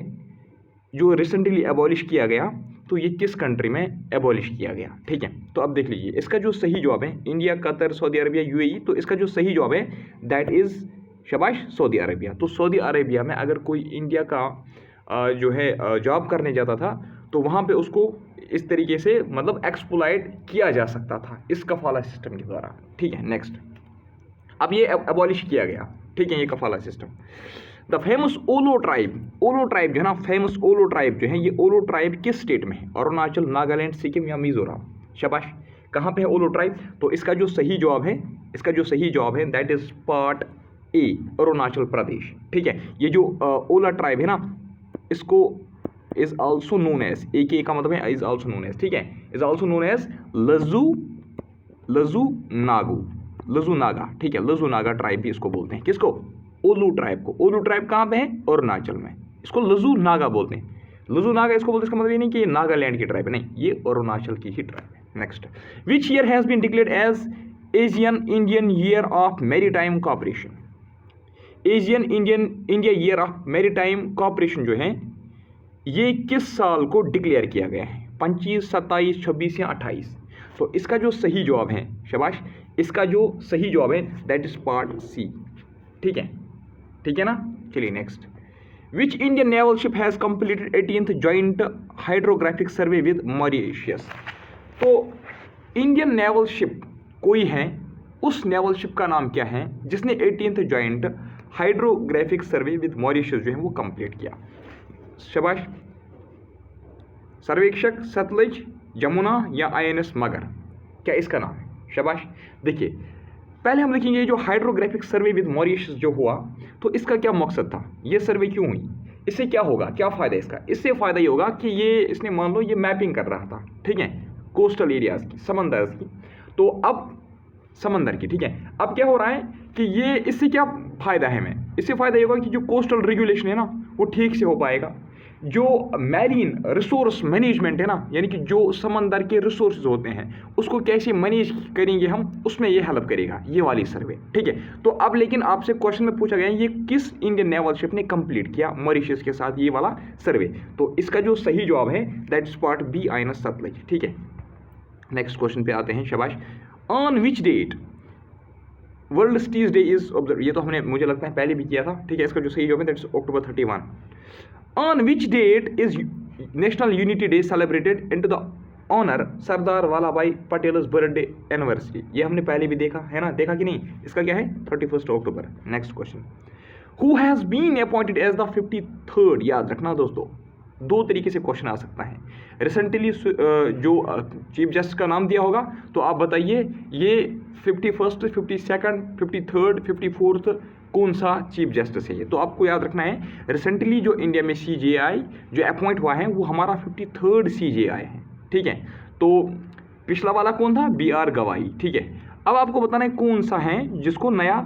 जो रिसेंटली एबॉलिश किया गया, तो ये किस कंट्री में एबॉलिश किया गया? ठीक है, तो अब देख लीजिए, इसका जो सही जवाब है India, Qatar, Saudi Arabia, UAE, तो इसका जो सही जवाब है दैट इज़ शाबाश सऊदी अरबिया। तो सऊदी अरबिया में अगर कोई इंडिया का जो है जॉब करने जाता था, तो वहाँ पे उसको इस तरीके से मतलब एक्सप्लॉइट किया जा सकता था इस कफाला सिस्टम के द्वारा। ठीक है, नेक्स्ट, अब ये एबॉलिश किया गया। ठीक है, ये कफाला सिस्टम। द फेमस ओलो ट्राइब जो है ना, फेमस ओलो ट्राइब जो है, ये ओलो ट्राइब किस स्टेट में है? अरुणाचल, नागालैंड, सिक्किम या मिजोरम? शाबाश, कहाँ पे है ओलो ट्राइब? तो इसका जो सही जवाब है that is part A, Arunachal Pradesh. ठीक है, ये जो ओला ट्राइब है ना, इसको is also known as, A का मतलब है इज ऑल्सो नोन एज। ठीक है, is also known as Lazu Naga. ठीक है, लजू नागा ट्राइब भी इसको बोलते हैं। किसको? ओलू ट्राइब को। ओलू ट्राइब कहाँ पे है? अरुणाचल में। इसको लजू नागा बोलते हैं। लजू नागा इसको बोलते हैं, इसका मतलब ये नहीं कि ये नागालैंड की ट्राइब है, नहीं, ये अरुणाचल की ही ट्राइब है। Next, which year has been declared as Asian Indian year of maritime cooperation? Asian India year of maritime cooperation जो है, ये किस साल को डिक्लेयर किया गया है? 25, 27, 26 या 28? तो इसका जो सही जवाब है, शाबाश, इसका जो सही जवाब है दैट इज पार्ट सी। ठीक है, ठीक है ना। चलिए next, which Indian naval ship has completed 18th joint hydrographic survey with Mauritius? तो इंडियन नेवल शिप कोई है, उस नेवल शिप का नाम क्या है जिसने 18th joint hydrographic survey with Mauritius जो है वो कंप्लीट किया? शाबाश, सर्वेक्षक, सतलज, यमुना या INS मगर, क्या इसका नाम है? शाबाश। देखिए पहले हम देखेंगे जो हाइड्रोग्राफिक सर्वे विद मॉरिशस जो हुआ, तो इसका क्या मकसद था, ये सर्वे क्यों हुई, इससे क्या होगा, क्या फ़ायदा इसका? इससे फ़ायदा ये होगा कि ये इसने मान लो ये मैपिंग कर रहा था, ठीक है, कोस्टल एरियाज़ की, समंदर की, तो अब समंदर की, ठीक है, अब क्या हो रहा है कि ये इससे क्या फ़ायदा है हमें, इससे फ़ायदा ये होगा कि जो कोस्टल रेगुलेशन है ना वो ठीक से हो पाएगा, जो मैरीन रिसोर्स मैनेजमेंट है ना, यानी कि जो समंदर के रिसोर्सेज होते हैं उसको कैसे मैनेज करेंगे हम, उसमें ये हेल्प करेगा ये वाली सर्वे, ठीक है। तो अब लेकिन आपसे क्वेश्चन में पूछा गया ये किस इंडियन नेवल शिप ने कंप्लीट किया मॉरिशस के साथ ये वाला सर्वे, तो इसका जो सही जवाब है that is part B INS Sutlej, ठीक है। नेक्स्ट क्वेश्चन पे आते हैं, शाबाश। On which date world cities day is observe, ये तो हमने मुझे लगता है पहले भी किया था, ठीक है, इसका जो सही जवाब है that is October 31। On which date is National Unity Day celebrated into the honor Sardar Vallabh भाई पटेल्स बर्थडे एनिवर्सरी, ये हमने पहले भी देखा है ना, देखा कि नहीं, इसका क्या है 31 अक्टूबर। Next question, who has been appointed as the 53rd, याद रखना दोस्तों दो तरीके से क्वेश्चन आ सकता है, रिसेंटली जो चीफ जस्टिस का नाम दिया होगा तो आप बताइए ये 51st 52nd 53rd 54th कौन सा चीफ जस्टिस है ये, तो आपको याद रखना है रिसेंटली जो इंडिया में CJI जो अपॉइंट हुआ है वो हमारा 53rd CJI है, ठीक है। तो पिछला वाला कौन था, BR गवाई, ठीक है। अब आपको बताना है कौन सा है जिसको नया,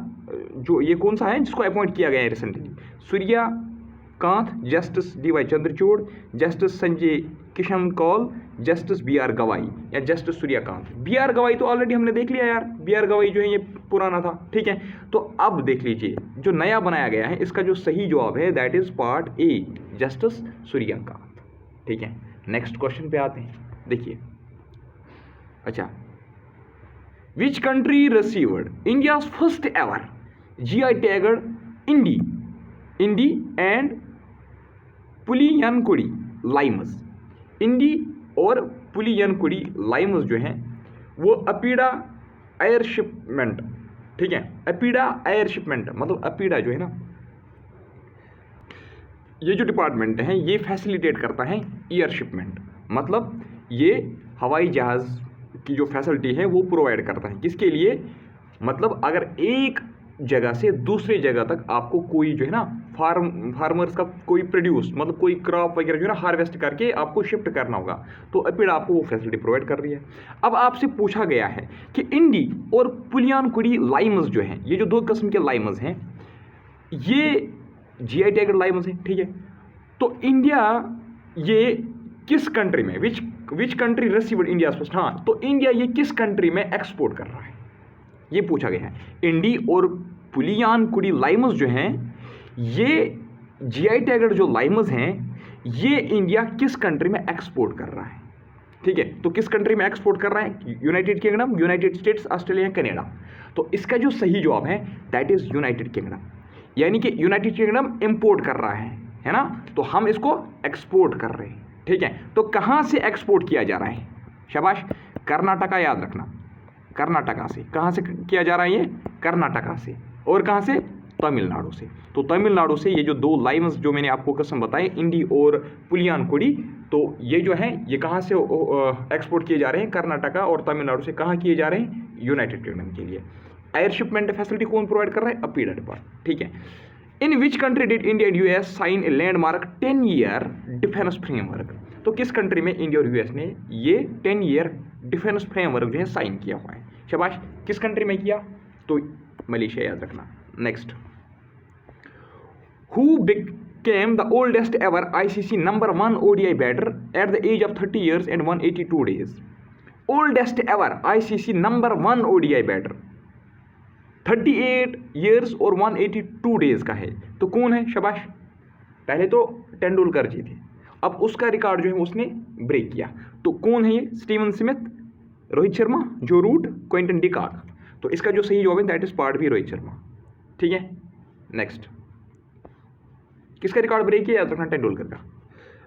जो ये कौन सा है जिसको अपॉइंट किया गया है recently, Suryakant, justice DY Chandrachud, justice Sanjay Kishan Kaul, justice BR Gavai या जस्टिस सूर्यकांत। BR गवाई तो ऑलरेडी हमने देख लिया यार, BR गवाई जो है ये पुराना था, ठीक है। तो अब देख लीजिए जो नया बनाया गया है इसका जो सही जवाब है that is part A justice Suryakant, ठीक है। नेक्स्ट क्वेश्चन पे आते हैं, देखिए अच्छा, which country received India's first ever GI tagged Indi and Puliyankudi limes, Indi और पुलियनकुड़ी लाइमस जो हैं वो अपीडा एयरशिपमेंट, ठीक है, अपीडा एयरशिपमेंट मतलब अपीडा जो है ना ये जो डिपार्टमेंट है ये फैसिलिटेट करता है एयरशिपमेंट, मतलब ये हवाई जहाज़ की जो फैसिलिटी है वो प्रोवाइड करता है, किसके लिए, मतलब अगर एक जगह से दूसरी जगह तक आपको कोई जो है ना फार्मर्स का कोई प्रोड्यूस मतलब कोई क्रॉप वगैरह जो है ना हार्वेस्ट करके आपको शिफ्ट करना होगा तो अपीडा आपको वो फैसिलिटी प्रोवाइड कर रही है। अब आपसे पूछा गया है कि इंडी और पुलियनकुड़ी लाइमस जो हैं, ये जो दो किस्म के लाइमस हैं ये GI टैग्ड लाइमस हैं, ठीक है। तो इंडिया ये किस कंट्री में, विच कंट्री रिसीव्ड इंडिया फर्स्ट, हाँ तो इंडिया ये किस कंट्री में एक्सपोर्ट कर रहा है ये पूछा गया है। इंडी और पुलियनकुड़ी लाइमस जो हैं ये GI टैग्ड जो लाइमस हैं ये इंडिया किस कंट्री में एक्सपोर्ट कर रहा है, ठीक है। तो किस कंट्री में एक्सपोर्ट कर रहा है, United kingdom, United states, Australia, Canada. तो इसका जो सही जवाब है दैट इज यूनाइटेड किंगडम, यानी कि यूनाइटेड किंगडम इंपोर्ट कर रहा है ना, तो हम इसको एक्सपोर्ट कर रहे हैं, ठीक है। तो कहाँ से एक्सपोर्ट किया जा रहा है, शाबाश, कर्नाटका, याद रखना कर्नाटका से, कहाँ से किया जा रहा है ये, कर्नाटका से, और कहाँ से, तमिलनाडु से। तो तमिलनाडु से ये जो दो लाइन्स जो मैंने आपको कसम बताए इंडी और पुलियनकुड़ी, तो ये जो है ये कहाँ से एक्सपोर्ट किए जा रहे हैं, कर्नाटका और तमिलनाडु से, कहाँ किए जा रहे हैं, यूनाइटेड किंगडम के लिए। एयरशिपमेंट फैसिलिटी कौन प्रोवाइड कर रहा है, अपीडा डिपार्टमेंट, ठीक है। In which country did India and US sign a landmark 10-year defence framework, तो किस कंट्री में इंडिया और US ने ये 10-year डिफेंस फ्रेमवर्क जो है साइन किया हुआ है, शाबाश, किस कंट्री में किया, तो मलेशिया, याद रखना। Next, who became the oldest ever ICC number 1 ODI batter at the age of 30 years and 182 days, oldest ever ICC number 1 ODI batter 38 years और 182 डेज का है, तो कौन है, शाबाश, पहले तो तेंदुलकर जी थे, अब उसका रिकॉर्ड जो है उसने ब्रेक किया, तो कौन है ये, स्टीवन स्मिथ, रोहित शर्मा, जो रूट, क्विंटन डिकॉक। तो इसका जो सही जवाब है दैट इज पार्ट भी रोहित शर्मा, ठीक है। नेक्स्ट, किसका रिकॉर्ड ब्रेक किया, याद रखना तेंदुलकर का।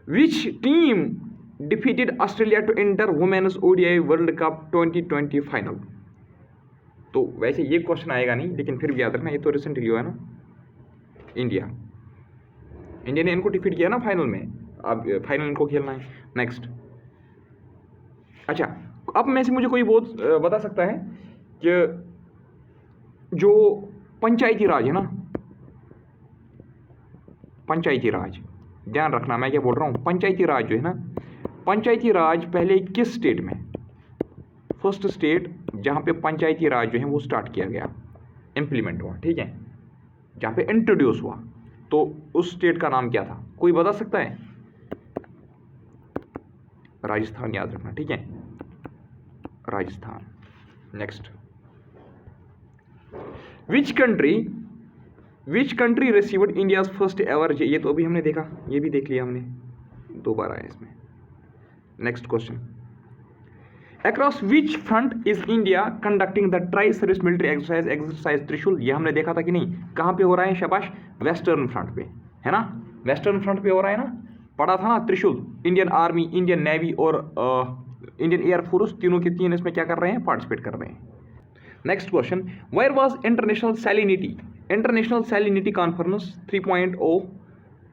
Which team defeated Australia to enter women's ODI world cup 2020 final, तो वैसे ये क्वेश्चन आएगा नहीं लेकिन फिर भी याद रखना ये तो रिसेंटली हुआ है ना, इंडिया ने इनको डिफीट किया ना फाइनल में, अब फाइनल इनको खेलना है। नेक्स्ट, अच्छा, अब में से मुझे कोई बहुत बता सकता है कि जो पंचायती राज है ना, पंचायती राज, ध्यान रखना मैं क्या बोल रहा हूँ, पंचायती राज जो है ना, पंचायती राज पहले किस स्टेट में, फर्स्ट स्टेट जहाँ पे पंचायती राज जो है वो स्टार्ट किया गया, इम्प्लीमेंट हुआ, ठीक है, जहाँ पे इंट्रोड्यूस हुआ, तो उस स्टेट का नाम क्या था, कोई बता सकता है? राजस्थान याद रखना, ठीक है, Rajasthan. Next, which country received India's first ever, ये तो अभी हमने देखा, ये भी देख लिया हमने, दोबारा है इसमें। Next question, across which front is India conducting the tri service military exercise त्रिशूल, ये हमने देखा था कि नहीं, कहाँ पे हो रहा है, शाबाश, वेस्टर्न फ्रंट पे, है ना, वेस्टर्न फ्रंट पे हो रहा है ना, पढ़ा था ना, त्रिशूल, इंडियन आर्मी, इंडियन नेवी और इंडियन एयरफोर्स, तीनों के तीन इसमें क्या कर रहे हैं, पार्टिसिपेट कर रहे हैं। Next question, where was international salinity conference 3.0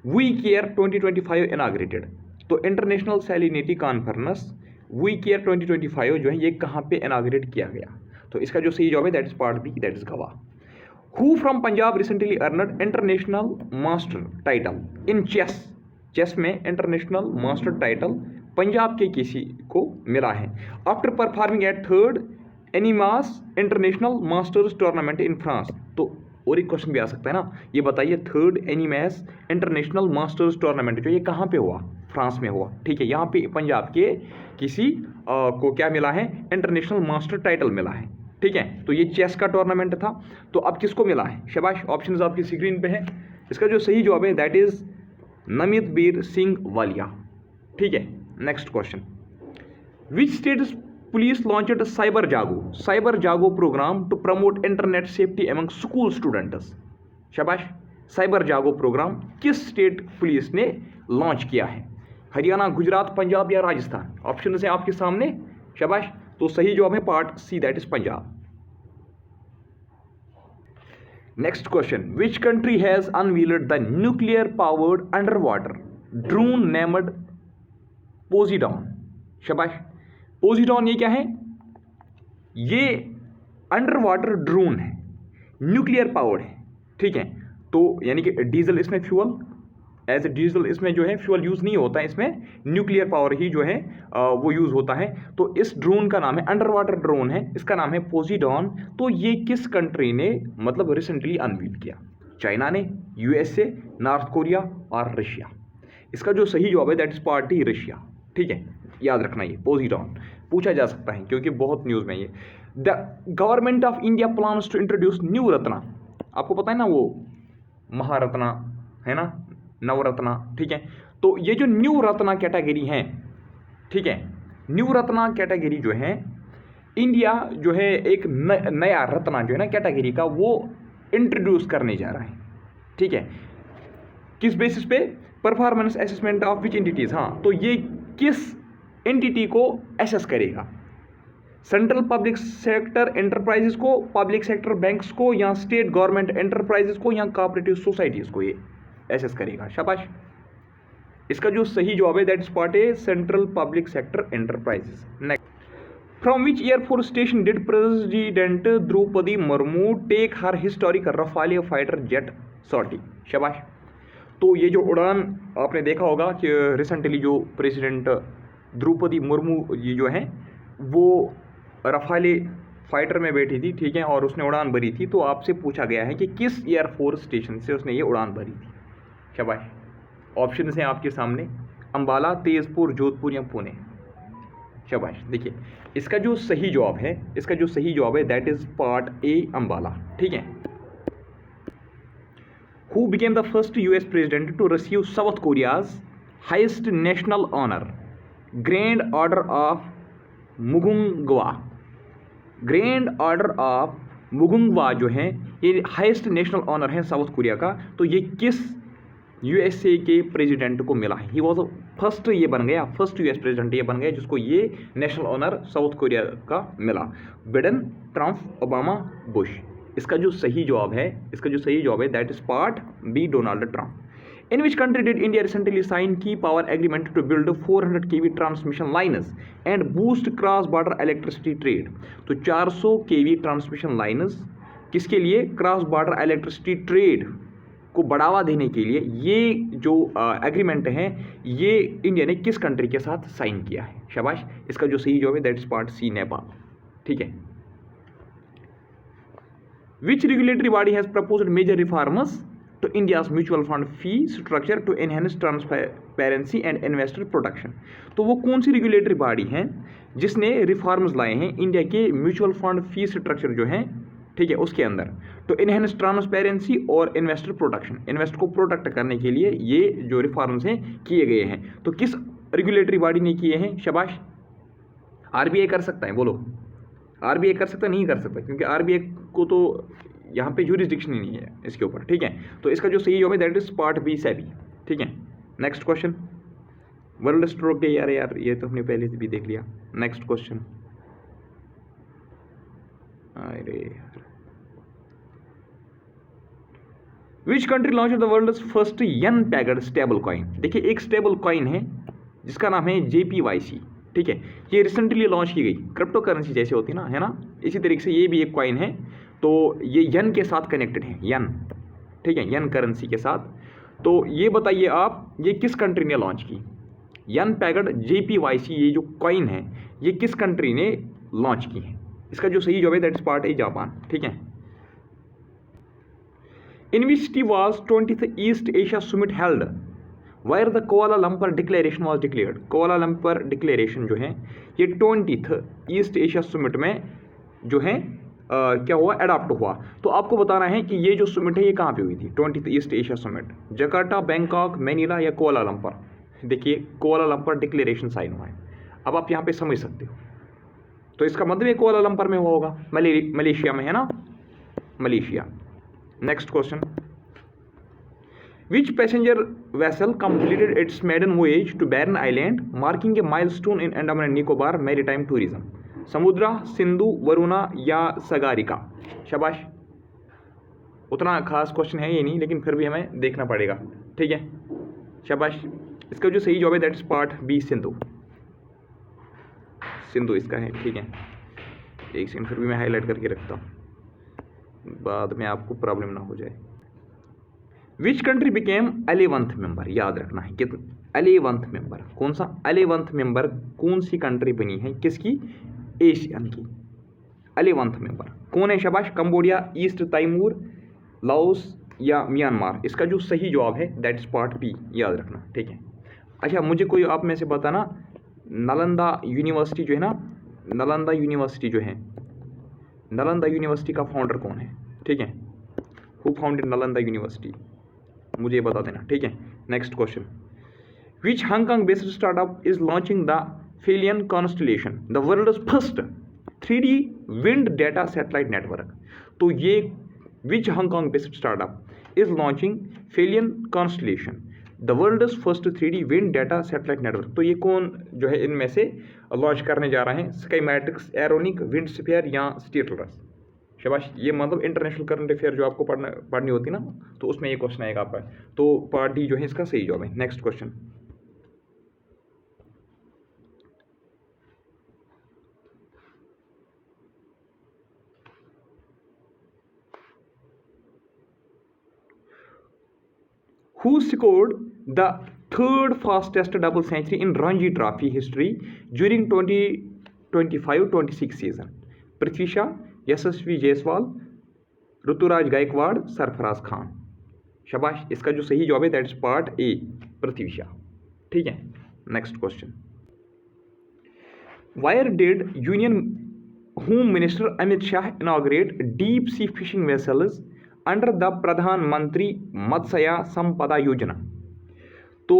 we care 2025 inaugurated, तो international salinity conference we care 2025 जो है ये कहाँ पे इनाग्रेट किया गया, तो इसका जो सही जवाब है that is part B, that is गवा। Who from Punjab recently earned international master title in chess में इंटरनेशनल मास्टर टाइटल पंजाब के किसी को मिला है, after performing at third Annemasse international masters tournament in France, तो और एक क्वेश्चन भी आ सकता है ना, ये बताइए third Annemasse international masters tournament जो ये कहाँ पे हुआ, फ्रांस में हुआ, ठीक है, यहाँ पे पंजाब के किसी को क्या मिला है, इंटरनेशनल मास्टर टाइटल मिला है, ठीक है, तो ये चेस का टूर्नामेंट था, तो अब किसको मिला है, शाबाश, ऑप्शंस आपकी स्क्रीन पे है, इसका जो सही जवाब है दैट इज नमितवीर सिंह वालिया, ठीक है। Next question, which state police launched cyber Jaago program to promote internet safety among school students, शाबाश, साइबर जागो प्रोग्राम किस स्टेट पुलिस ने लॉन्च किया है, हरियाणा, गुजरात, पंजाब या राजस्थान, ऑप्शन है आपके सामने, शाबाश, तो सही जवाब है part C, that is Punjab. Next question, which country has unveiled the nuclear powered under water drone named Poseidon, शाबाश, पोजीडॉन ये क्या है, ये अंडर वाटर ड्रोन है, न्यूक्लियर पावर्ड है, ठीक है, तो यानी कि डीजल इसमें फ्यूल, एज ए डीजल इसमें जो है फ्यूल यूज़ नहीं होता है, इसमें न्यूक्लियर पावर ही जो है वो यूज़ होता है, तो इस ड्रोन का नाम है, अंडर वाटर ड्रोन है, इसका नाम है पोजीडॉन, तो ये किस कंट्री ने मतलब रिसेंटली अनवील किया, चाइना ने, यूएसए, नॉर्थ कोरिया और रशिया, इसका जो सही जवाब है that is part D, Russia, ठीक है, याद रखना ये पोजीडॉन पूछा जा सकता है क्योंकि बहुत न्यूज़ में ये। The government of India plans to introduce new Ratna, आपको पता है ना वो महारत्ना है ना, नवरत्ना, ठीक है, तो ये जो न्यू रत्ना कैटेगरी है, ठीक है, न्यू रत्ना कैटेगरी जो है, इंडिया जो है एक नया रत्ना जो है ना कैटेगरी का वो इंट्रोड्यूस करने जा रहा है, ठीक है, किस बेसिस पे, performance assessment of which entities, हाँ, तो ये किस एंटिटी को एसेस करेगा, सेंट्रल पब्लिक सेक्टर एंटरप्राइजेस को, पब्लिक सेक्टर बैंक्स को, या स्टेट गवर्नमेंट एंटरप्राइजेस को, या कोऑपरेटिव सोसाइटीज को ये एसेस करेगा, शाबाश, इसका जो सही जवाब है that is part A, central public sector enterprises. Next, from which air force station did president Droupadi Murmu take her historic Rafale fighter jet sortie, शाबाश, तो ये जो उड़ान आपने देखा होगा कि रिसेंटली जो प्रेसिडेंट द्रौपदी मुर्मू ये जो है वो रफाले फाइटर में बैठी थी, ठीक है, और उसने उड़ान भरी थी, तो आपसे पूछा गया है कि किस एयरफोर्स स्टेशन से उसने ये उड़ान भरी थी, शाबाश, ऑप्शन हैं आपके सामने, अंबाला, तेजपुर, जोधपुर या पुणे, शाबाश, देखिए इसका जो सही जवाब है, इसका जो सही जवाब है that is part A, Ambala, ठीक है। Who became the first US president to receive South Korea's highest national honour grand order of Mugunghwa, grand order of Mugunghwa जो है ये हाईएस्ट नेशनल ऑनर है साउथ कोरिया का, तो ये किस यूएसए के प्रेसिडेंट को मिला है, ही वॉज फर्स्ट, ये बन गया फर्स्ट यूएस प्रेसिडेंट, ये बन गया जिसको ये नेशनल ऑनर साउथ कोरिया का मिला, बिडेन, ट्रम्प, ओबामा, बुश, इसका जो सही जवाब है, इसका जो सही जवाब है that is part B, Donald Trump. In which country did India recently sign key power agreement to build 400 kV transmission lines and boost cross-border electricity trade? तो 400 kV ट्रांसमिशन लाइन्स किसके लिए? क्रॉस बॉर्डर इलेक्ट्रिसिटी ट्रेड को बढ़ावा देने के लिए ये जो एग्रीमेंट है ये इंडिया ने किस कंट्री के साथ साइन किया है? शाबाश, इसका जो सही जवाब है that is part C, Nepal. ठीक है। Which regulatory body has proposed major reforms to India's mutual fund fee structure to enhance transparency and investor protection? तो वो कौन सी रेगुलेटरी बॉडी है जिसने रिफॉर्म्स लाए हैं इंडिया के म्यूचुअल फंड फी स्ट्रक्चर जो है, ठीक है, उसके अंदर, तो इनहेंस ट्रांसपेरेंसी और इन्वेस्टर प्रोटेक्शन, इन्वेस्ट को प्रोटेक्ट करने के लिए ये जो रिफॉर्म्स हैं किए गए हैं। तो किस रेगुलेटरी बॉडी ने किए हैं? शाबाश, आरबीआई कर सकता है, बोलो। आरबीआई कर सकता, नहीं कर सकता, क्योंकि आरबीआई को तो यहाँ पे ज्यूरिसडिक्शन ही नहीं है इसके ऊपर। ठीक है, तो इसका जो सही जवाब है that is part B, SEBI. ठीक है। Next question, world stock day, यार ये तो हमने पहले से भी देख लिया। नेक्स्ट क्वेश्चन, अरे which country launch the world first yen pegged stable coin? देखिए एक स्टेबल कॉइन है जिसका नाम है JPYC। ठीक है, ये रिसेंटली लॉन्च की गई, क्रिप्टो करेंसी जैसे होती है ना, इसी तरीके से ये भी एक कॉइन है। तो ये यन के साथ कनेक्टेड है, यन, ठीक है, यन करेंसी के साथ। तो ये बताइए आप, ये किस कंट्री ने लॉन्च की? यन पैगड JPYC ये जो कॉइन है ये किस कंट्री ने लॉन्च की है? इसका जो सही जवाब है that is part A, Japan. ठीक है। In which city was 20th East Asia summit held where the Kuala Lumpur declaration was declared? Kuala Lumpur declaration जो है ये 20th ईस्ट एशिया समिट में जो है क्या हुआ, एडॉप्ट हुआ। तो आपको बताना है कि ये जो समिट है ये कहाँ पे हुई थी? 20th East Asia summit, Jakarta, Bangkok, मैनिला या कोआलालंपुर? देखिए कोआलालंपुर डिक्लेरेशन साइन हुआ है। अब आप यहाँ पे समझ सकते हो, तो इसका मतलब ये कोआलालंपुर में हुआ होगा, मलेशिया में है ना, Malaysia. Next question, which passenger vessel completed its maiden voyage to Barren Island, marking a milestone in Andaman and Nicobar maritime tourism? समुद्रा, सिंधु, वरुणा या सगारिका? शाबाश, उतना खास क्वेश्चन है ये नहीं, लेकिन फिर भी हमें देखना पड़ेगा। ठीक है, शाबाश। इसका जो सही जवाब है that is part B, Sindhu. Sindhu इसका है। ठीक है, एक सेकंड, फिर भी मैं हाईलाइट करके रखता हूँ, बाद में आपको प्रॉब्लम ना हो जाए। Which country became 11th member? याद रखना है कितना, 11th मेंबर, कौन सा 11th मेंबर, कौन सी कंट्री बनी है, किसकी? एशियन की 11th मेंबर कौन है? शाबाश, कंबोडिया, ईस्ट तैमूर, लाओस या म्यांमार? इसका जो सही जवाब है दैट इज पार्ट बी, याद रखना। ठीक है। अच्छा, मुझे कोई आप में से बताना, नालंदा यूनिवर्सिटी जो है ना, नालंदा यूनिवर्सिटी जो है, नालंदा यूनिवर्सिटी का फाउंडर कौन है? ठीक है, हु फाउंडेड नालंदा यूनिवर्सिटी, मुझे बता देना। ठीक है। Next question, which Hong Kong based startup is launching the Faelian constellation, the world's first 3D wind data satellite network? तो ये which Hong Kong based startup is launching Faelian constellation, the world's first 3D wind data satellite network? तो ये कौन जो है इनमें से launch करने जा रहे हैं? स्काईमेट्रिक्स, एरोनिक, विंड स्फीयर या स्टीलरस? शाबाश, ये मतलब इंटरनेशनल करंट अफेयर जो आपको पढ़नी होती है ना, तो उसमें ये क्वेश्चन आएगा आपका। तो पार्ट डी जो है इसका सही जवाब है। Next question, who scored the third fastest double century in Ranji Trophy history during 2025-26 season? पृथ्वी शा, यशस्वी जायसवाल, ऋतुराज गायकवाड़, सरफराज खान? शाबाश, इसका जो सही जवाब है दैट इज पार्ट ए, पृथ्वी शा। ठीक है। Next question, wire did union home minister Amit Shah inaugurate deep sea fishing vessels under the प्रधानमंत्री मत्स्य संपदा योजना? तो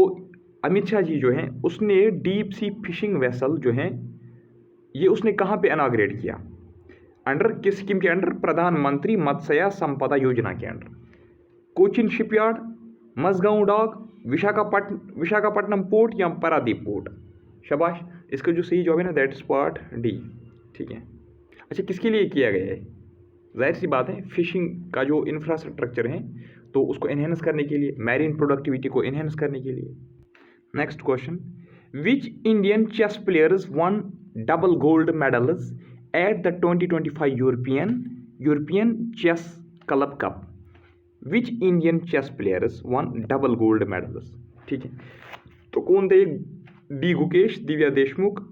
अमित शाह जी जो हैं उसने डीप सी फिशिंग वेसल जो हैं ये उसने कहाँ पे इनॉग्रेट किया? अंडर किस स्कीम के अंडर? प्रधानमंत्री मत्स्य संपदा योजना के under. Cochin shipyard, Mazagon dock, Visakhapatnam port या पारादीप पोर्ट? शाबाश, इसका जो सही जवाब है ना दैट इज पार्ट डी। ठीक है। अच्छा, किसके लिए किया गया है? जाहिर सी बात है, फिशिंग का जो इंफ्रास्ट्रक्चर है तो उसको एनहेंस करने के लिए, मैरीन प्रोडक्टिविटी को एनहेंस करने के लिए। Next question, which Indian chess players won double gold medals at the 2025 European chess club cup? Which Indian chess players won double gold medals? ठीक है, तो कौन थे? डी गुकेश, दिव्या देशमुख,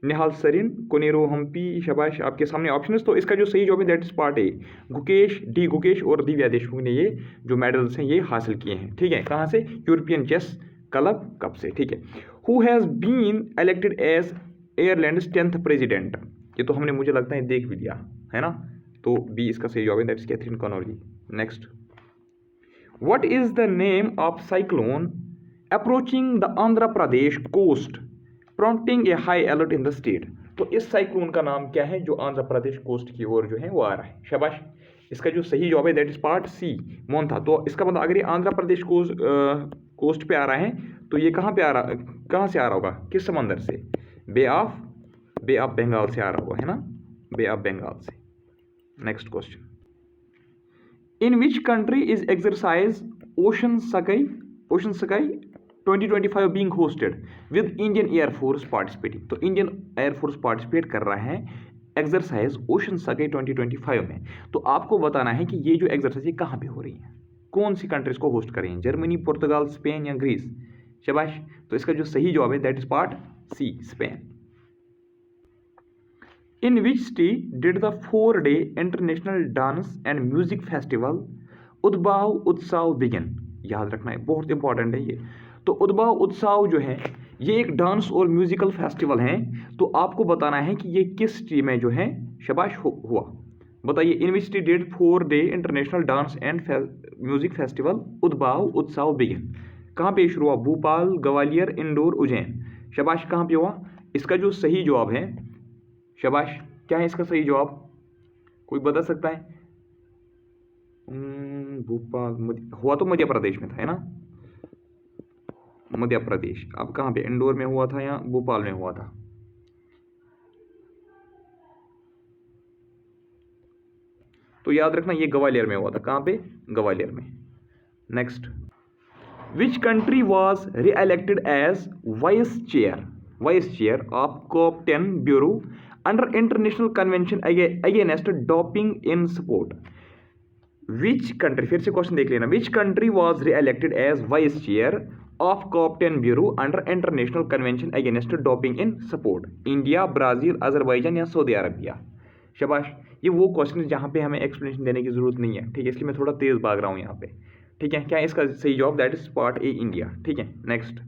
निहाल सरीन, कोनेरो हम्पी। शाबाश, आपके सामने ऑप्शन। तो इसका जो सही जवाब है that is part A, Gukesh, D Gukesh और दिव्या देशमुख ने ये जो मेडल्स हैं ये हासिल किए हैं। ठीक है, कहाँ से? यूरोपियन चेस क्लब कप से। ठीक है, who has been elected as Ireland's 10th president? ये तो हमने मुझे लगता है देख भी लिया है ना, तो बी इसका सही जवाब है that is Catherine Connolly. Next, what is the name of cyclone approaching the Andhra Pradesh coast prompting a high alert in the state? तो इस साइक्लोन का नाम क्या है जो आंध्र प्रदेश कोस्ट की ओर जो है वो आ रहा है? शाबाश, इसका जो सही जवाब है that is part C, Montha. तो इसका मतलब अगर ये आंध्र प्रदेश कोस्ट पे आ रहा है तो ये कहाँ पे आ रहा, कहाँ से आ रहा होगा? किस समंदर से? बे ऑफ बंगाल से आ रहा होगा, है ना, बे ऑफ बंगाल से। Next question, in which country is exercise ocean sky 2025 being hosted with Indian Air Force participating? तो इंडियन एयरफोर्स पार्टिसिपेट कर रहा है एक्सरसाइज ओशन स्काई 2025 में। तो आपको बताना है कि ये जो एक्सरसाइज कहाँ पे हो रही है, कौन सी कंट्रीज को होस्ट कर रही हैं? जर्मनी, पुर्तगाल, स्पेन या ग्रीस? शाबाश, तो इसका जो सही जवाब है that is part C, Spain. In which city did the 4-day international dance and music festival Udbhav Utsav begin? याद रखना है, बहुत इंपॉर्टेंट है ये। तो उद्भव उत्सव जो है ये एक डांस और म्यूजिकल फेस्टिवल है, तो आपको बताना है कि ये किस सिटी में जो है शाबाश हुआ। बताइए, in which city did 4-day international dance and music festival Udbhav Utsav begin? कहाँ पे शुरू हुआ? भोपाल, ग्वालियर, इंदौर, उज्जैन। शाबाश, कहाँ पे हुआ? इसका जो सही जवाब है, शाबाश, क्या है इसका सही जवाब? कोई बता सकता है? भोपाल हुआ तो मध्य प्रदेश में था, है ना, मध्य प्रदेश। अब कहाँ पे? इंदौर में हुआ था या भोपाल में हुआ था? तो याद रखना ये ग्वालियर में हुआ था। कहाँ पे? ग्वालियर में। Next, which country was re-elected as vice chair of COP10 bureau under international convention against doping in sport? Which country, फिर से क्वेश्चन देख लेना, which country was re-elected as vice chair of COP10 bureau under international convention against doping in sport? India, Brazil, Azerbaijan या Saudi Arabia? शाबाश, ये वो question है जहाँ पे हमें एक्सप्लेनेशन देने की जरूरत नहीं है। ठीक है, इसलिए मैं थोड़ा तेज भाग रहा हूँ यहाँ पे। ठीक है, क्या है इसका सही जवाब? That is part A, India. ठीक है, next,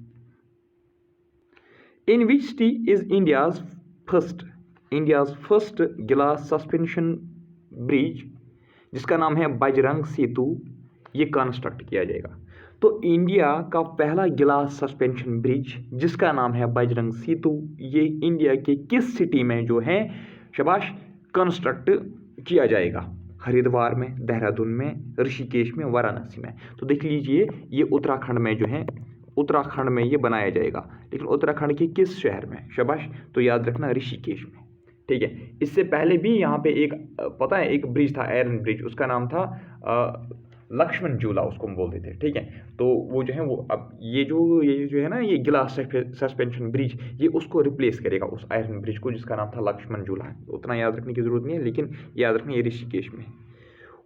in which city is India's first गिलास सस्पेंशन ब्रिज जिसका नाम है बजरंग सेतु ये कंस्ट्रक्ट किया जाएगा? तो इंडिया का पहला गिलास सस्पेंशन ब्रिज जिसका नाम है बजरंग सेतु ये इंडिया के किस सिटी में जो है शाबाश कंस्ट्रक्ट किया जाएगा? हरिद्वार में, देहरादून में, ऋषिकेश में, वाराणसी में? तो देख लीजिए ये उत्तराखंड में जो है, उत्तराखंड में ये बनाया जाएगा, लेकिन उत्तराखंड के किस शहर में? शाबाश, तो याद रखना ऋषिकेश में। ठीक है, इससे पहले भी यहाँ पे एक पता है एक ब्रिज था, आयरन ब्रिज, उसका नाम था लक्ष्मण झूला उसको हम बोलते थे। ठीक है, तो वो जो है वो अब ये जो है ना ये गिलास सस्पेंशन ब्रिज ये उसको रिप्लेस करेगा उस आयरन ब्रिज को जिसका नाम था लक्ष्मण झूला। उतना याद रखने की जरूरत नहीं है, लेकिन याद रखना ये ऋषिकेश में।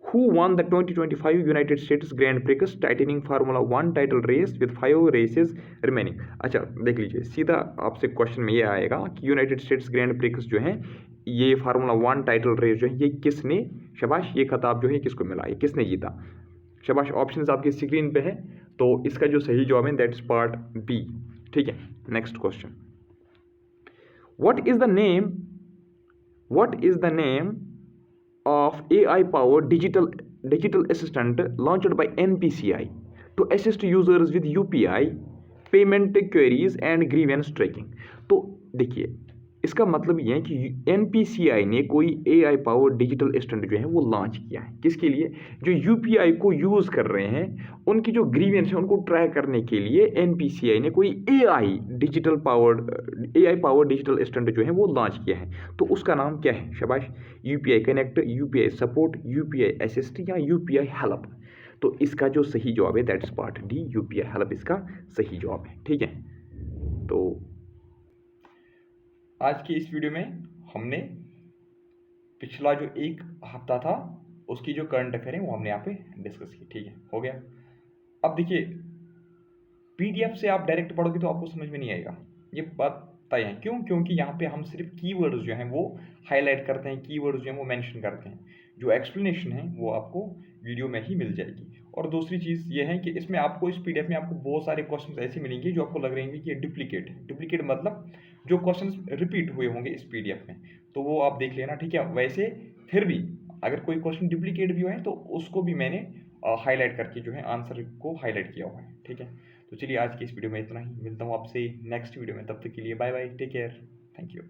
Who won the 2025 United States Grand Prix tightening formula 1 title race with 5 races remaining? अच्छा देख लीजिए, सीधा आपसे क्वेश्चन में ये आएगा कि यूनाइटेड स्टेट्स ग्रैंड प्रिक्स जो है ये फार्मूला 1 टाइटल रेस जो है ये किसने शाबाश ये खिताब जो है किसको मिला, ये किसने जीता? शाबाश, ऑप्शंस आपकी स्क्रीन पे है, तो इसका जो सही जवाब है दैट इज पार्ट बी। ठीक है, next question, what is the name of AI-powered digital assistant launched by NPCI to assist users with UPI payment queries and grievance tracking? तो देखिए इसका मतलब ये है कि NPCI ने कोई AI पावर्ड डिजिटल असिस्टेंट जो है वो लॉन्च किया है। किसके लिए? जो UPI को यूज़ कर रहे हैं उनकी जो ग्रीवेंस है उनको ट्रैक करने के लिए NPCI ने कोई AI पावर्ड डिजिटल असिस्टेंट जो है वो लॉन्च किया है। तो उसका नाम क्या है? शाबाश, UPI connect, UPI support, UPI assist या UPI हेल्प? तो इसका जो सही जवाब है that's part D, UPI help इसका सही जवाब है। ठीक है, तो आज की इस वीडियो में हमने पिछला जो एक हफ्ता था उसकी जो करंट अफेयर है वो हमने यहाँ पे डिस्कस की। ठीक है, हो गया। अब देखिए, पीडीएफ से आप डायरेक्ट पढ़ोगे तो आपको समझ में नहीं आएगा, ये बात तय है। क्यों? क्योंकि यहाँ पे हम सिर्फ कीवर्ड्स जो हैं वो हाईलाइट करते हैं, कीवर्ड्स जो हैं वो मेंशन करते हैं। जो एक्सप्लेनेशन है वो आपको वीडियो में ही मिल जाएगी। और दूसरी चीज़ ये है कि इसमें आपको, इस पीडीएफ में आपको बहुत सारे क्वेश्चंस ऐसे मिलेंगे जो आपको लग रहे हैं कि ये डुप्लीकेट है। डुप्लीकेट मतलब जो क्वेश्चंस रिपीट हुए होंगे इस पीडीएफ में, तो वो आप देख लेना। ठीक है, वैसे फिर भी अगर कोई क्वेश्चन डुप्लीकेट भी हुए हैं तो उसको भी मैंने हाईलाइट करके जो है आंसर को हाईलाइट किया हुआ है। ठीक है, तो चलिए आज की इस वीडियो में इतना ही। मिलता हूँ आपसे नेक्स्ट वीडियो में, तब तक के लिए bye bye, take care, thank you.